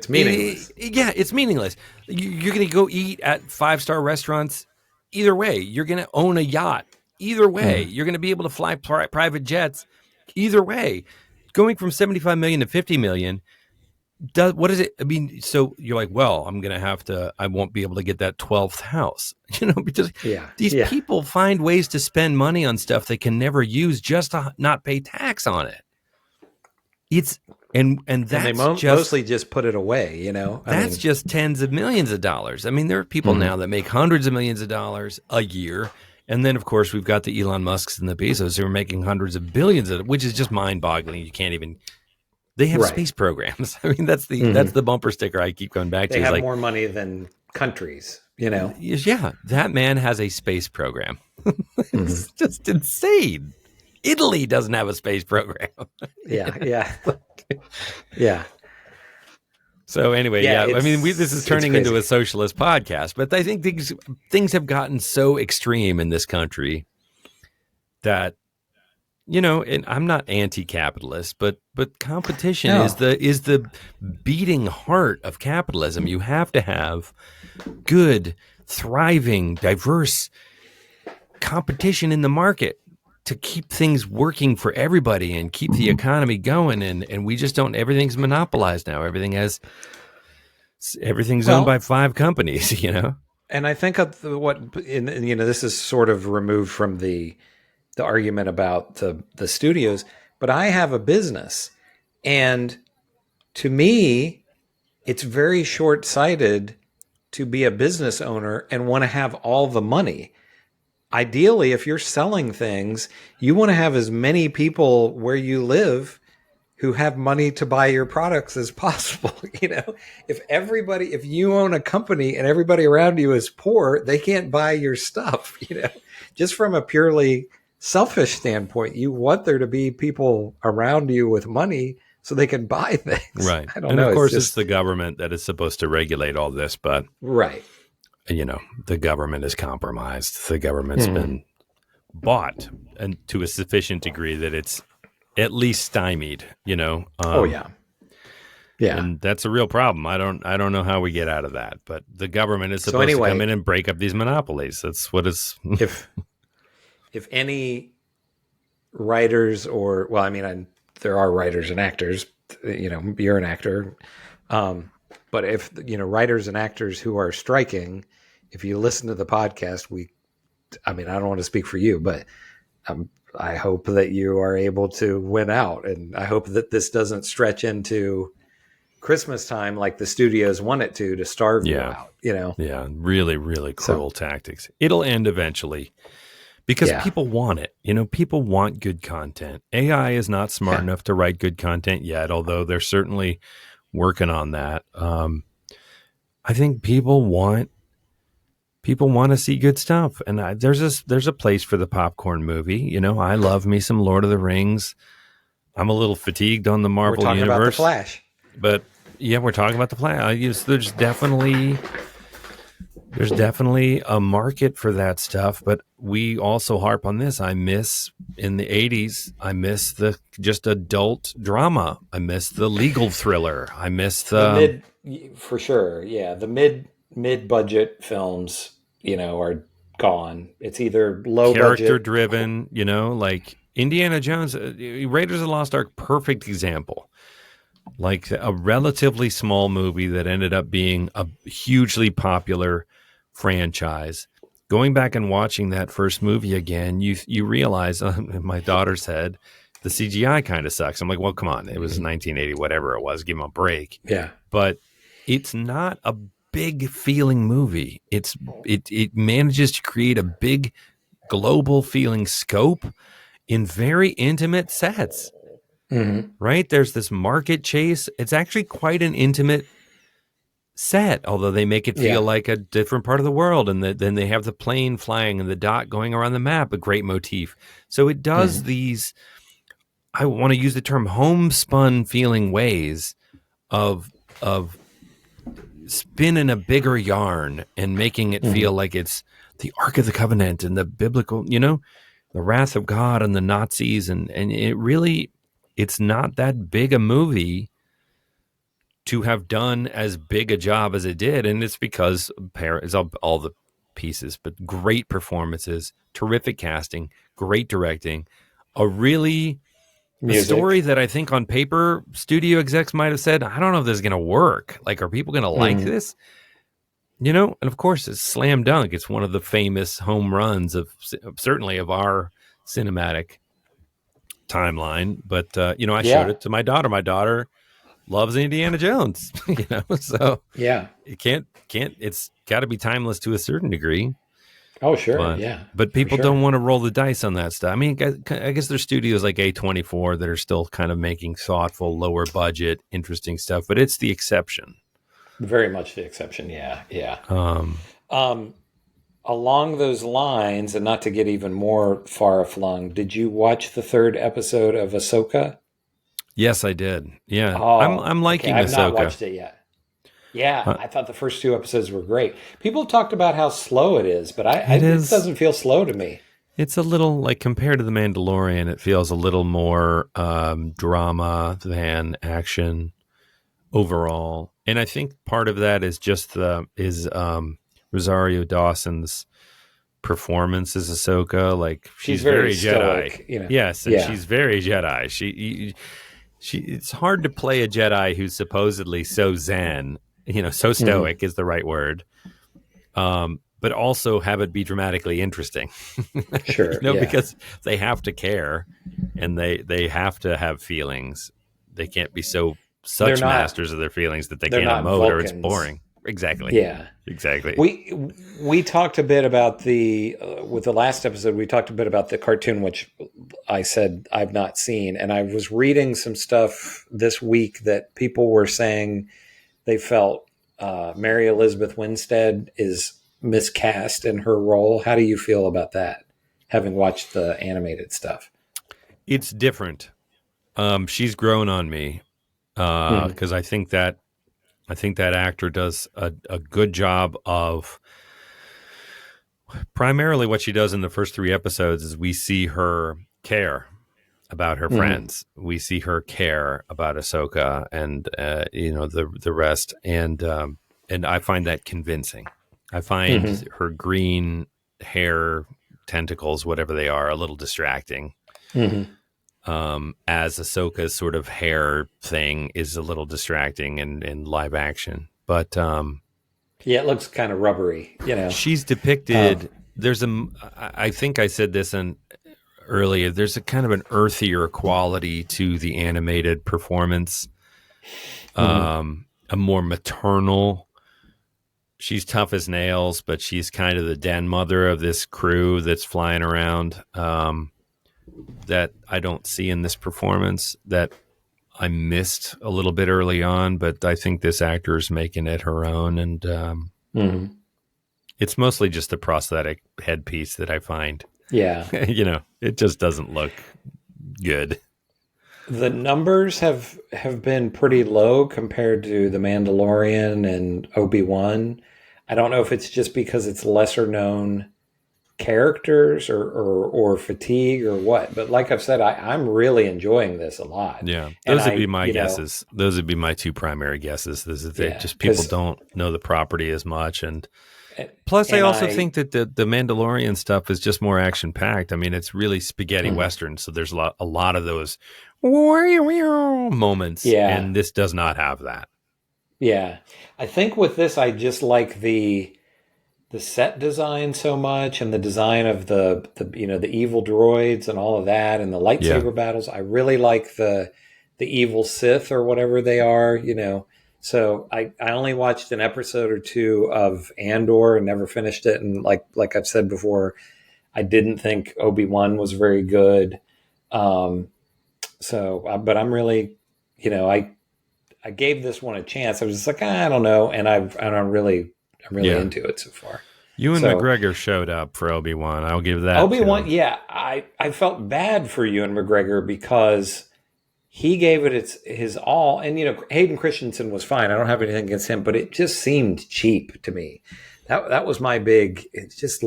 meaningless. It's meaningless. You're going to go eat at 5-star restaurants. Either way, you're going to own a yacht. Either way, you're going to be able to fly private jets. Either way, going from 75 million to 50 million, what is it? I mean, so you're like, well, I won't be able to get that 12th house, because these people find ways to spend money on stuff they can never use just to not pay tax on it. And they mostly just put it away, That's just tens of millions of dollars. I mean, there are people now that make hundreds of millions of dollars a year. And then, of course, we've got the Elon Musks and the Bezos who are making hundreds of billions of it, which is just mind-boggling. You can't even... They have space programs. I mean, that's the bumper sticker I keep going back to. They have more money than countries, Yeah, that man has a space program. It's just insane. Italy doesn't have a space program. Yeah. So anyway, I mean, this is turning into a socialist podcast, but I think things have gotten so extreme in this country that, and I'm not anti-capitalist, but competition is the beating heart of capitalism. You have to have good, thriving, diverse competition in the market to keep things working for everybody and keep the economy going. And we just don't. Everything's monopolized now. Everything's owned by 5 companies. And I think this is sort of removed from the argument about the studios, but I have a business, and to me, it's very short-sighted to be a business owner and want to have all the money. Ideally, if you're selling things, you want to have as many people where you live who have money to buy your products as possible. If you own a company and everybody around you is poor, they can't buy your stuff. Just from a purely selfish standpoint, you want there to be people around you with money so they can buy things. Right. I don't know. Of course, it's the government that is supposed to regulate all this, but right. The government is compromised. The government's been bought, and to a sufficient degree that it's at least stymied. Yeah. And that's a real problem. I don't know how we get out of that, but the government is supposed to come in and break up these monopolies. That's what is. If any writers there are writers and actors, you're an actor. But if, writers and actors who are striking, if you listen to the podcast, I don't want to speak for you, but I hope that you are able to win out. And I hope that this doesn't stretch into Christmas time like the studios want it to starve you out, Yeah, really, really cruel tactics. It'll end eventually. Because people want it. People want good content. AI is not smart enough to write good content yet, although they're certainly working on that. I think people want to see good stuff. And there's a place for the popcorn movie. I love me some Lord of the Rings. I'm a little fatigued on the Marvel universe. We're talking about the Flash. But we're talking about the Flash. There's definitely a market for that stuff, but we also harp on this. I miss in the 80s, I miss the just adult drama. I miss the legal thriller. I miss the mid, for sure. Yeah. The mid mid-budget films, are gone. It's either low Character budget. driven, like Indiana Jones, Raiders of the Lost Ark, perfect example. Like a relatively small movie that ended up being a hugely popular franchise. Going back and watching that first movie again, you realize, my daughter said, the CGI kind of sucks. I'm like, well, come on. It was 1980, whatever it was. Give them a break. Yeah. But it's not a big feeling movie. It manages to create a big global feeling scope in very intimate sets. Mm-hmm. Right? There's this market chase. It's actually quite an intimate set, although they make it feel like a different part of the world. And then they have the plane flying and the dot going around the map, a great motif. So it does these, I want to use the term homespun feeling ways of spinning a bigger yarn and making it feel like it's the Ark of the Covenant and the biblical, the wrath of God and the Nazis. And it really, it's not that big a movie to have done as big a job as it did. And it's because it's all the pieces, but great performances, terrific casting, great directing, a story that I think on paper studio execs might have said, I don't know if this is going to work. Like, are people going to like this? And of course it's slam dunk. It's one of the famous home runs of certainly of our cinematic timeline. But, I showed it to my daughter. My daughter loves Indiana Jones, so it can't, it's got to be timeless to a certain degree. Oh, sure. But people don't want to roll the dice on that stuff. I mean, I guess there's studios like A24 that are still kind of making thoughtful, lower budget, interesting stuff, but it's the exception. Very much the exception. Yeah. Along those lines, and not to get even more far flung, did you watch the third episode of Ahsoka? Yes, I did. Yeah. I'm liking Ahsoka. I've not watched it yet. Yeah, I thought the first two episodes were great. People have talked about how slow it is, but it doesn't feel slow to me. It's a little, like, compared to The Mandalorian, it feels a little more drama than action overall. And I think part of that is just Rosario Dawson's performance as Ahsoka. Like, she's very stoic, Jedi. Yes, and she's very Jedi. She it's hard to play a Jedi who's supposedly so zen, so stoic is the right word, but also have it be dramatically interesting. Sure. Because they have to care and they have to have feelings. They can't be such masters of their feelings that they can't emote or it's boring. Exactly. Yeah. Exactly. We talked a bit about with the last episode, we talked a bit about the cartoon, which I said I've not seen. And I was reading some stuff this week that people were saying they felt Mary Elizabeth Winstead is miscast in her role. How do you feel about that, having watched the animated stuff? It's different. She's grown on me because I think that actor does a good job of primarily what she does in the first three episodes is we see her care about her friends. We see her care about Ahsoka and the rest, and I find that convincing. I find her green hair tentacles, whatever they are, a little distracting. As Ahsoka's sort of hair thing is a little distracting in live action. But it looks kind of rubbery, She's depicted, I think I said this earlier, there's a kind of an earthier quality to the animated performance, a more maternal. She's tough as nails, but she's kind of the den mother of this crew that's flying around. That I don't see in this performance, that I missed a little bit early on, but I think this actor is making it her own. And it's mostly just the prosthetic headpiece that I find. Yeah. It just doesn't look good. The numbers have been pretty low compared to The Mandalorian and Obi-Wan. I don't know if it's just because it's lesser known characters or fatigue or what. But like I've said, I'm really enjoying this a lot. Yeah, And those would be my guesses. Those would be my two primary guesses. Is that just people don't know the property as much, and plus, I also think that the Mandalorian stuff is just more action packed. I mean, it's really spaghetti western, so there's a lot of those moments, and this does not have that. Yeah, I think with this, I just like the set design so much, and the design of the the evil droids and all of that, and the lightsaber battles. I really like the evil Sith or whatever they are, So I only watched an episode or two of Andor and never finished it. And like I've said before, I didn't think Obi-Wan was very good. But I'm really, I gave this one a chance. I was just like, I don't know, and I'm really into it so far. Ewan McGregor showed up for Obi-Wan. I'll give that. Obi-Wan, yeah. I felt bad for Ewan McGregor because he gave it his all, and Hayden Christensen was fine. I don't have anything against him, but it just seemed cheap to me. That was my big. It just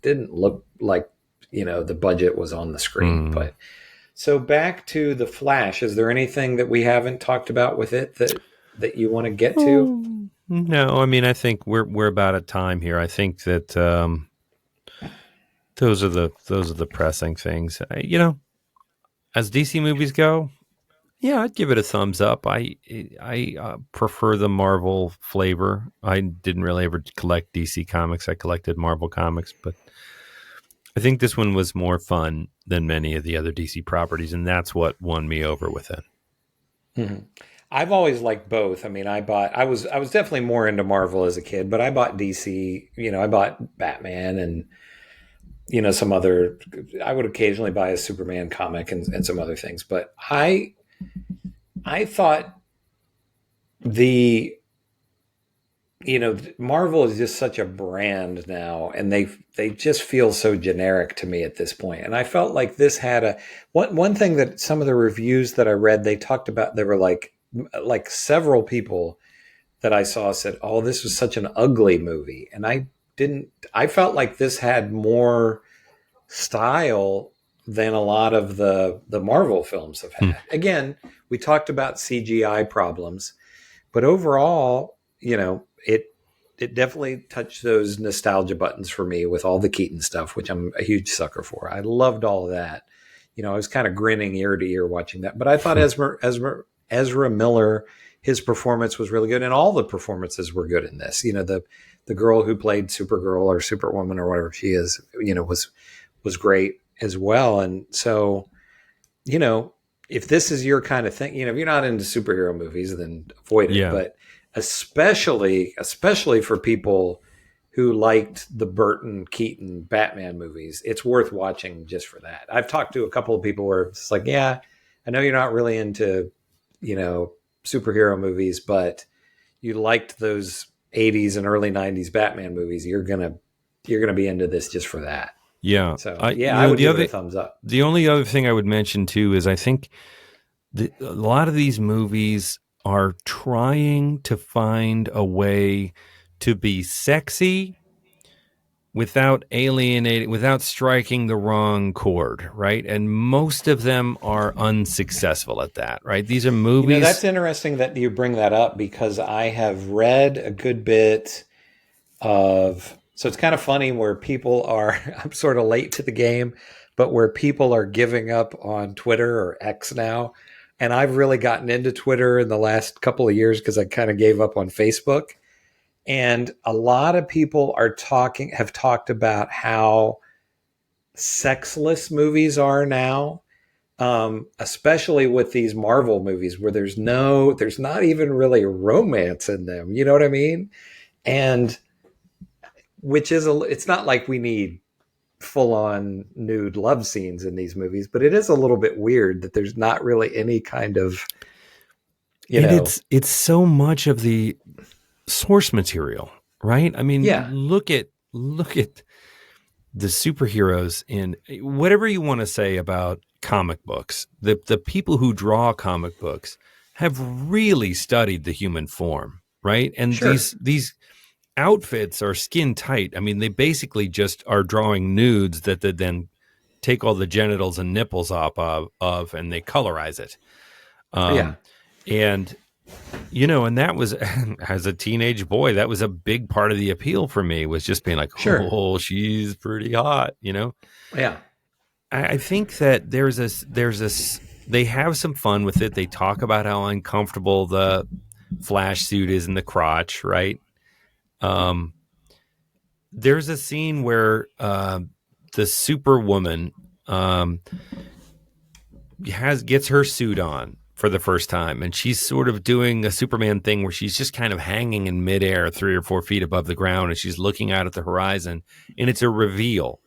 didn't look like the budget was on the screen. But so back to The Flash. Is there anything that we haven't talked about with it that you want to get to? No, I mean, I think we're about at time here. I think that those are the pressing things. As DC movies go. Yeah, I'd give it a thumbs up. I prefer the Marvel flavor. I didn't really ever collect DC comics. I collected Marvel comics, but I think this one was more fun than many of the other DC properties, and that's what won me over with it. Mm-hmm. I've always liked both. I mean, I was definitely more into Marvel as a kid, but I bought DC. I bought Batman and some other. I would occasionally buy a Superman comic and some other things, but I thought Marvel is just such a brand now, and they just feel so generic to me at this point. And I felt like this had one thing that some of the reviews that I read, they talked about, they were like several people that I saw said, "Oh, this was such an ugly movie." And I felt like this had more style than a lot of the Marvel films have had. Again, we talked about CGI problems, but overall, it definitely touched those nostalgia buttons for me with all the Keaton stuff, which I'm a huge sucker for. I loved all of that. I was kind of grinning ear to ear watching that. But I thought Ezra Miller, his performance was really good, and all the performances were good in this. The girl who played Supergirl or Superwoman or whatever she is, was great as well. And so, if this is your kind of thing, if you're not into superhero movies, then avoid it. Yeah. But especially for people who liked the Burton Keaton Batman movies, it's worth watching just for that. I've talked to a couple of people where it's like, yeah, I know you're not really into, superhero movies, but you liked those 80s and early 90s Batman movies. You're going to be into this just for that. Yeah. So, I would give it a thumbs up. The only other thing I would mention, too, is I think a lot of these movies are trying to find a way to be sexy without striking the wrong chord, right? And most of them are unsuccessful at that, right? These are movies. That's interesting that you bring that up, because I have read a good bit of... So it's kind of funny where people are, I'm sort of late to the game, but where people are giving up on Twitter or X now. And I've really gotten into Twitter in the last couple of years because I kind of gave up on Facebook. And a lot of people have talked about how sexless movies are now, especially with these Marvel movies where there's not even really romance in them. You know what I mean? And which is it's not like we need full on nude love scenes in these movies, but it is a little bit weird that there's not really any kind of, it's so much of the source material, right? I mean, look at the superheroes in whatever you want to say about comic books. The people who draw comic books have really studied the human form, right? And these outfits are skin tight. I mean, they basically just are drawing nudes that they then take all the genitals and nipples off of and they colorize it. Yeah. And, and that was, as a teenage boy, that was a big part of the appeal for me, was just being like, Sure. oh, she's pretty hot, Yeah. I think that there's this, they have some fun with it. They talk about how uncomfortable the Flash suit is in the crotch, right? There's a scene where the Superwoman gets her suit on for the first time, and she's sort of doing a Superman thing where she's just kind of hanging in midair 3 or 4 feet above the ground, and she's looking out at the horizon, and it's a reveal.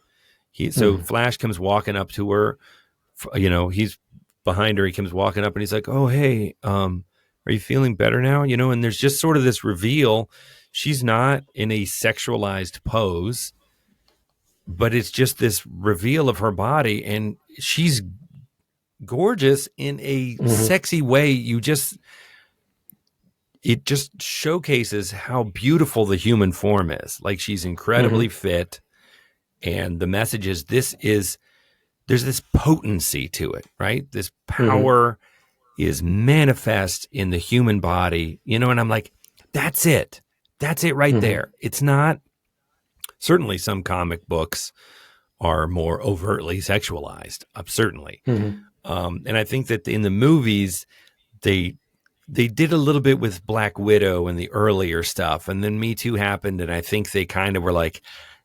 Flash comes walking up to her, he's behind her. He comes walking up and he's like, oh, hey, are you feeling better now? And there's just sort of this reveal. She's not in a sexualized pose, but it's just this reveal of her body, and she's gorgeous in a sexy way. It just showcases how beautiful the human form is. Like, she's incredibly fit, and the message is there's this potency to it, right? This power is manifest in the human body, and I'm like, that's it. That's it right there. It's not, certainly some comic books are more overtly sexualized, certainly. And I think that in the movies, they did a little bit with Black Widow and the earlier stuff, and then Me Too happened, and I think they kind of were like,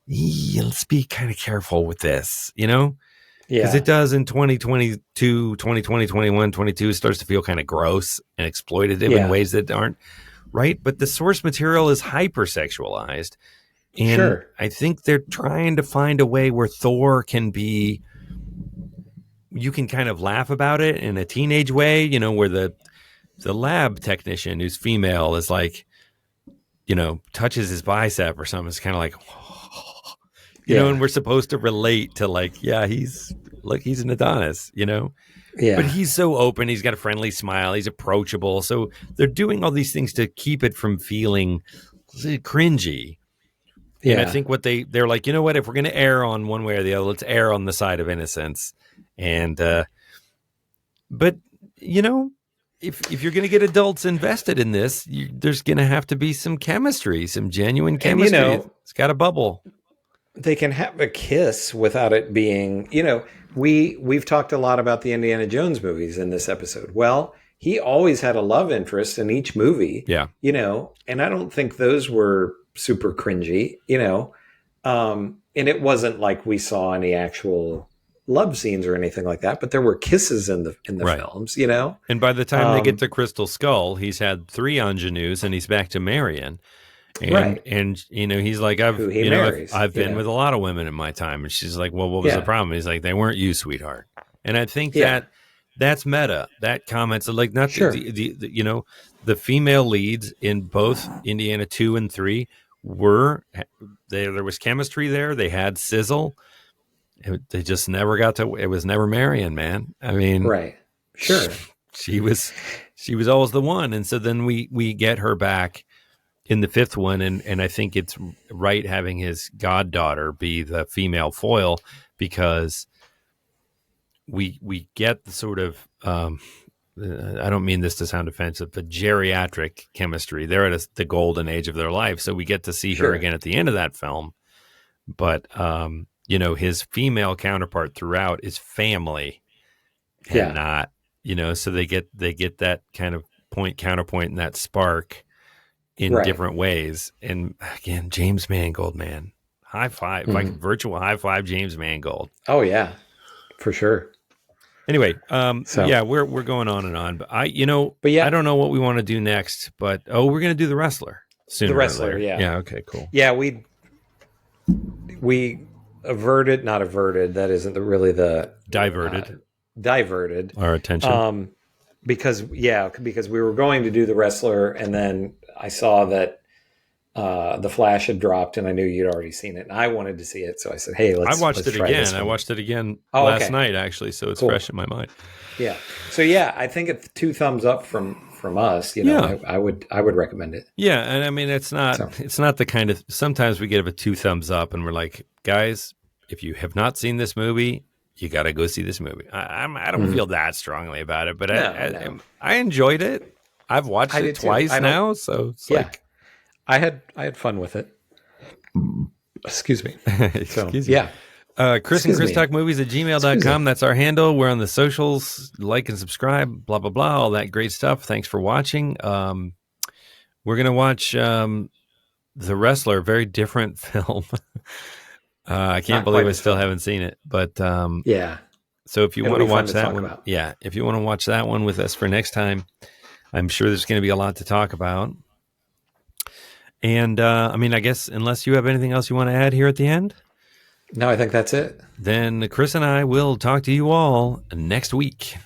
let's be kind of careful with this, Because it does in 2022, 2020, 21, 22, it starts to feel kind of gross and exploitative in ways that aren't right. But the source material is hypersexualized. And I think they're trying to find a way where Thor can be, you can kind of laugh about it in a teenage way, where the lab technician who's female is like, touches his bicep or something. It's kind of like, and we're supposed to relate to like, he's an Adonis, but he's so open. He's got a friendly smile. He's approachable. So they're doing all these things to keep it from feeling cringy. And I think what they're like, what, if we're going to err on one way or the other, let's err on the side of innocence. And, but if you're going to get adults invested in this, there's going to have to be some chemistry, some genuine chemistry. And, it's got a bubble. They can have a kiss without it being, we've talked a lot about the Indiana Jones movies in this episode. Well, he always had a love interest in each movie. Yeah. And I don't think those were super cringy, and it wasn't like we saw any actual love scenes or anything like that, but there were kisses in the films, And by the time they get to Crystal Skull, he's had 3 ingenues and he's back to Marion. And he's like, I've been with a lot of women in my time. And she's like, well, what was the problem? He's like, they weren't you, sweetheart. And I think that's meta. That comments like not the female leads in both Indiana 2 and 3 there was chemistry there. They had sizzle. They just never got to. It was never Marion, man. I mean, right? Sure. She was always the one, and so then we get her back in the 5th one, and I think it's right having his goddaughter be the female foil, because we get the sort of I don't mean this to sound offensive, but geriatric chemistry. They're at the golden age of their life, so we get to see her again at the end of that film. But his female counterpart throughout is family, and not So they get that kind of counterpoint, and that spark in different ways. And again, James Mangold, man, high five, like virtual high five, James Mangold. Oh yeah, for sure. Anyway, we're going on and on, but I don't know what we want to do next, but we're going to do The Wrestler soon. The Wrestler, yeah. Okay, cool. Yeah, we not averted. That isn't really the diverted our attention. Because we were going to do The Wrestler, and then I saw that The Flash had dropped, and I knew you'd already seen it, and I wanted to see it, so I said, "Hey, let's." I watched it try again. this one. I watched it again last night, actually, so it's fresh in my mind. Yeah. So I think it's 2 thumbs up from from us, Yeah. I would recommend it. Yeah, and I mean it's not So. it's not the kind of, sometimes we give it 2 thumbs up and we're like, guys, if you have not seen this movie, you got to go see this movie. I don't feel that strongly about it, but No. I enjoyed it. I've watched I it did too. twice now, so it's like I had fun with it. Excuse me. excuse me. Yeah. Chris and Chris Talk Movies at gmail.com. That's our handle. We're on the socials. Like and subscribe, blah, blah, blah. All that great stuff. Thanks for watching. We're going to watch The Wrestler, very different film. I can't believe I still haven't seen it. But yeah. So if you want to watch that one, about. if you want to watch that one with us for next time, I'm sure there's going to be a lot to talk about. And I mean, I guess unless you have anything else you want to add here at the end? No, I think that's it. Then Chris and I will talk to you all next week.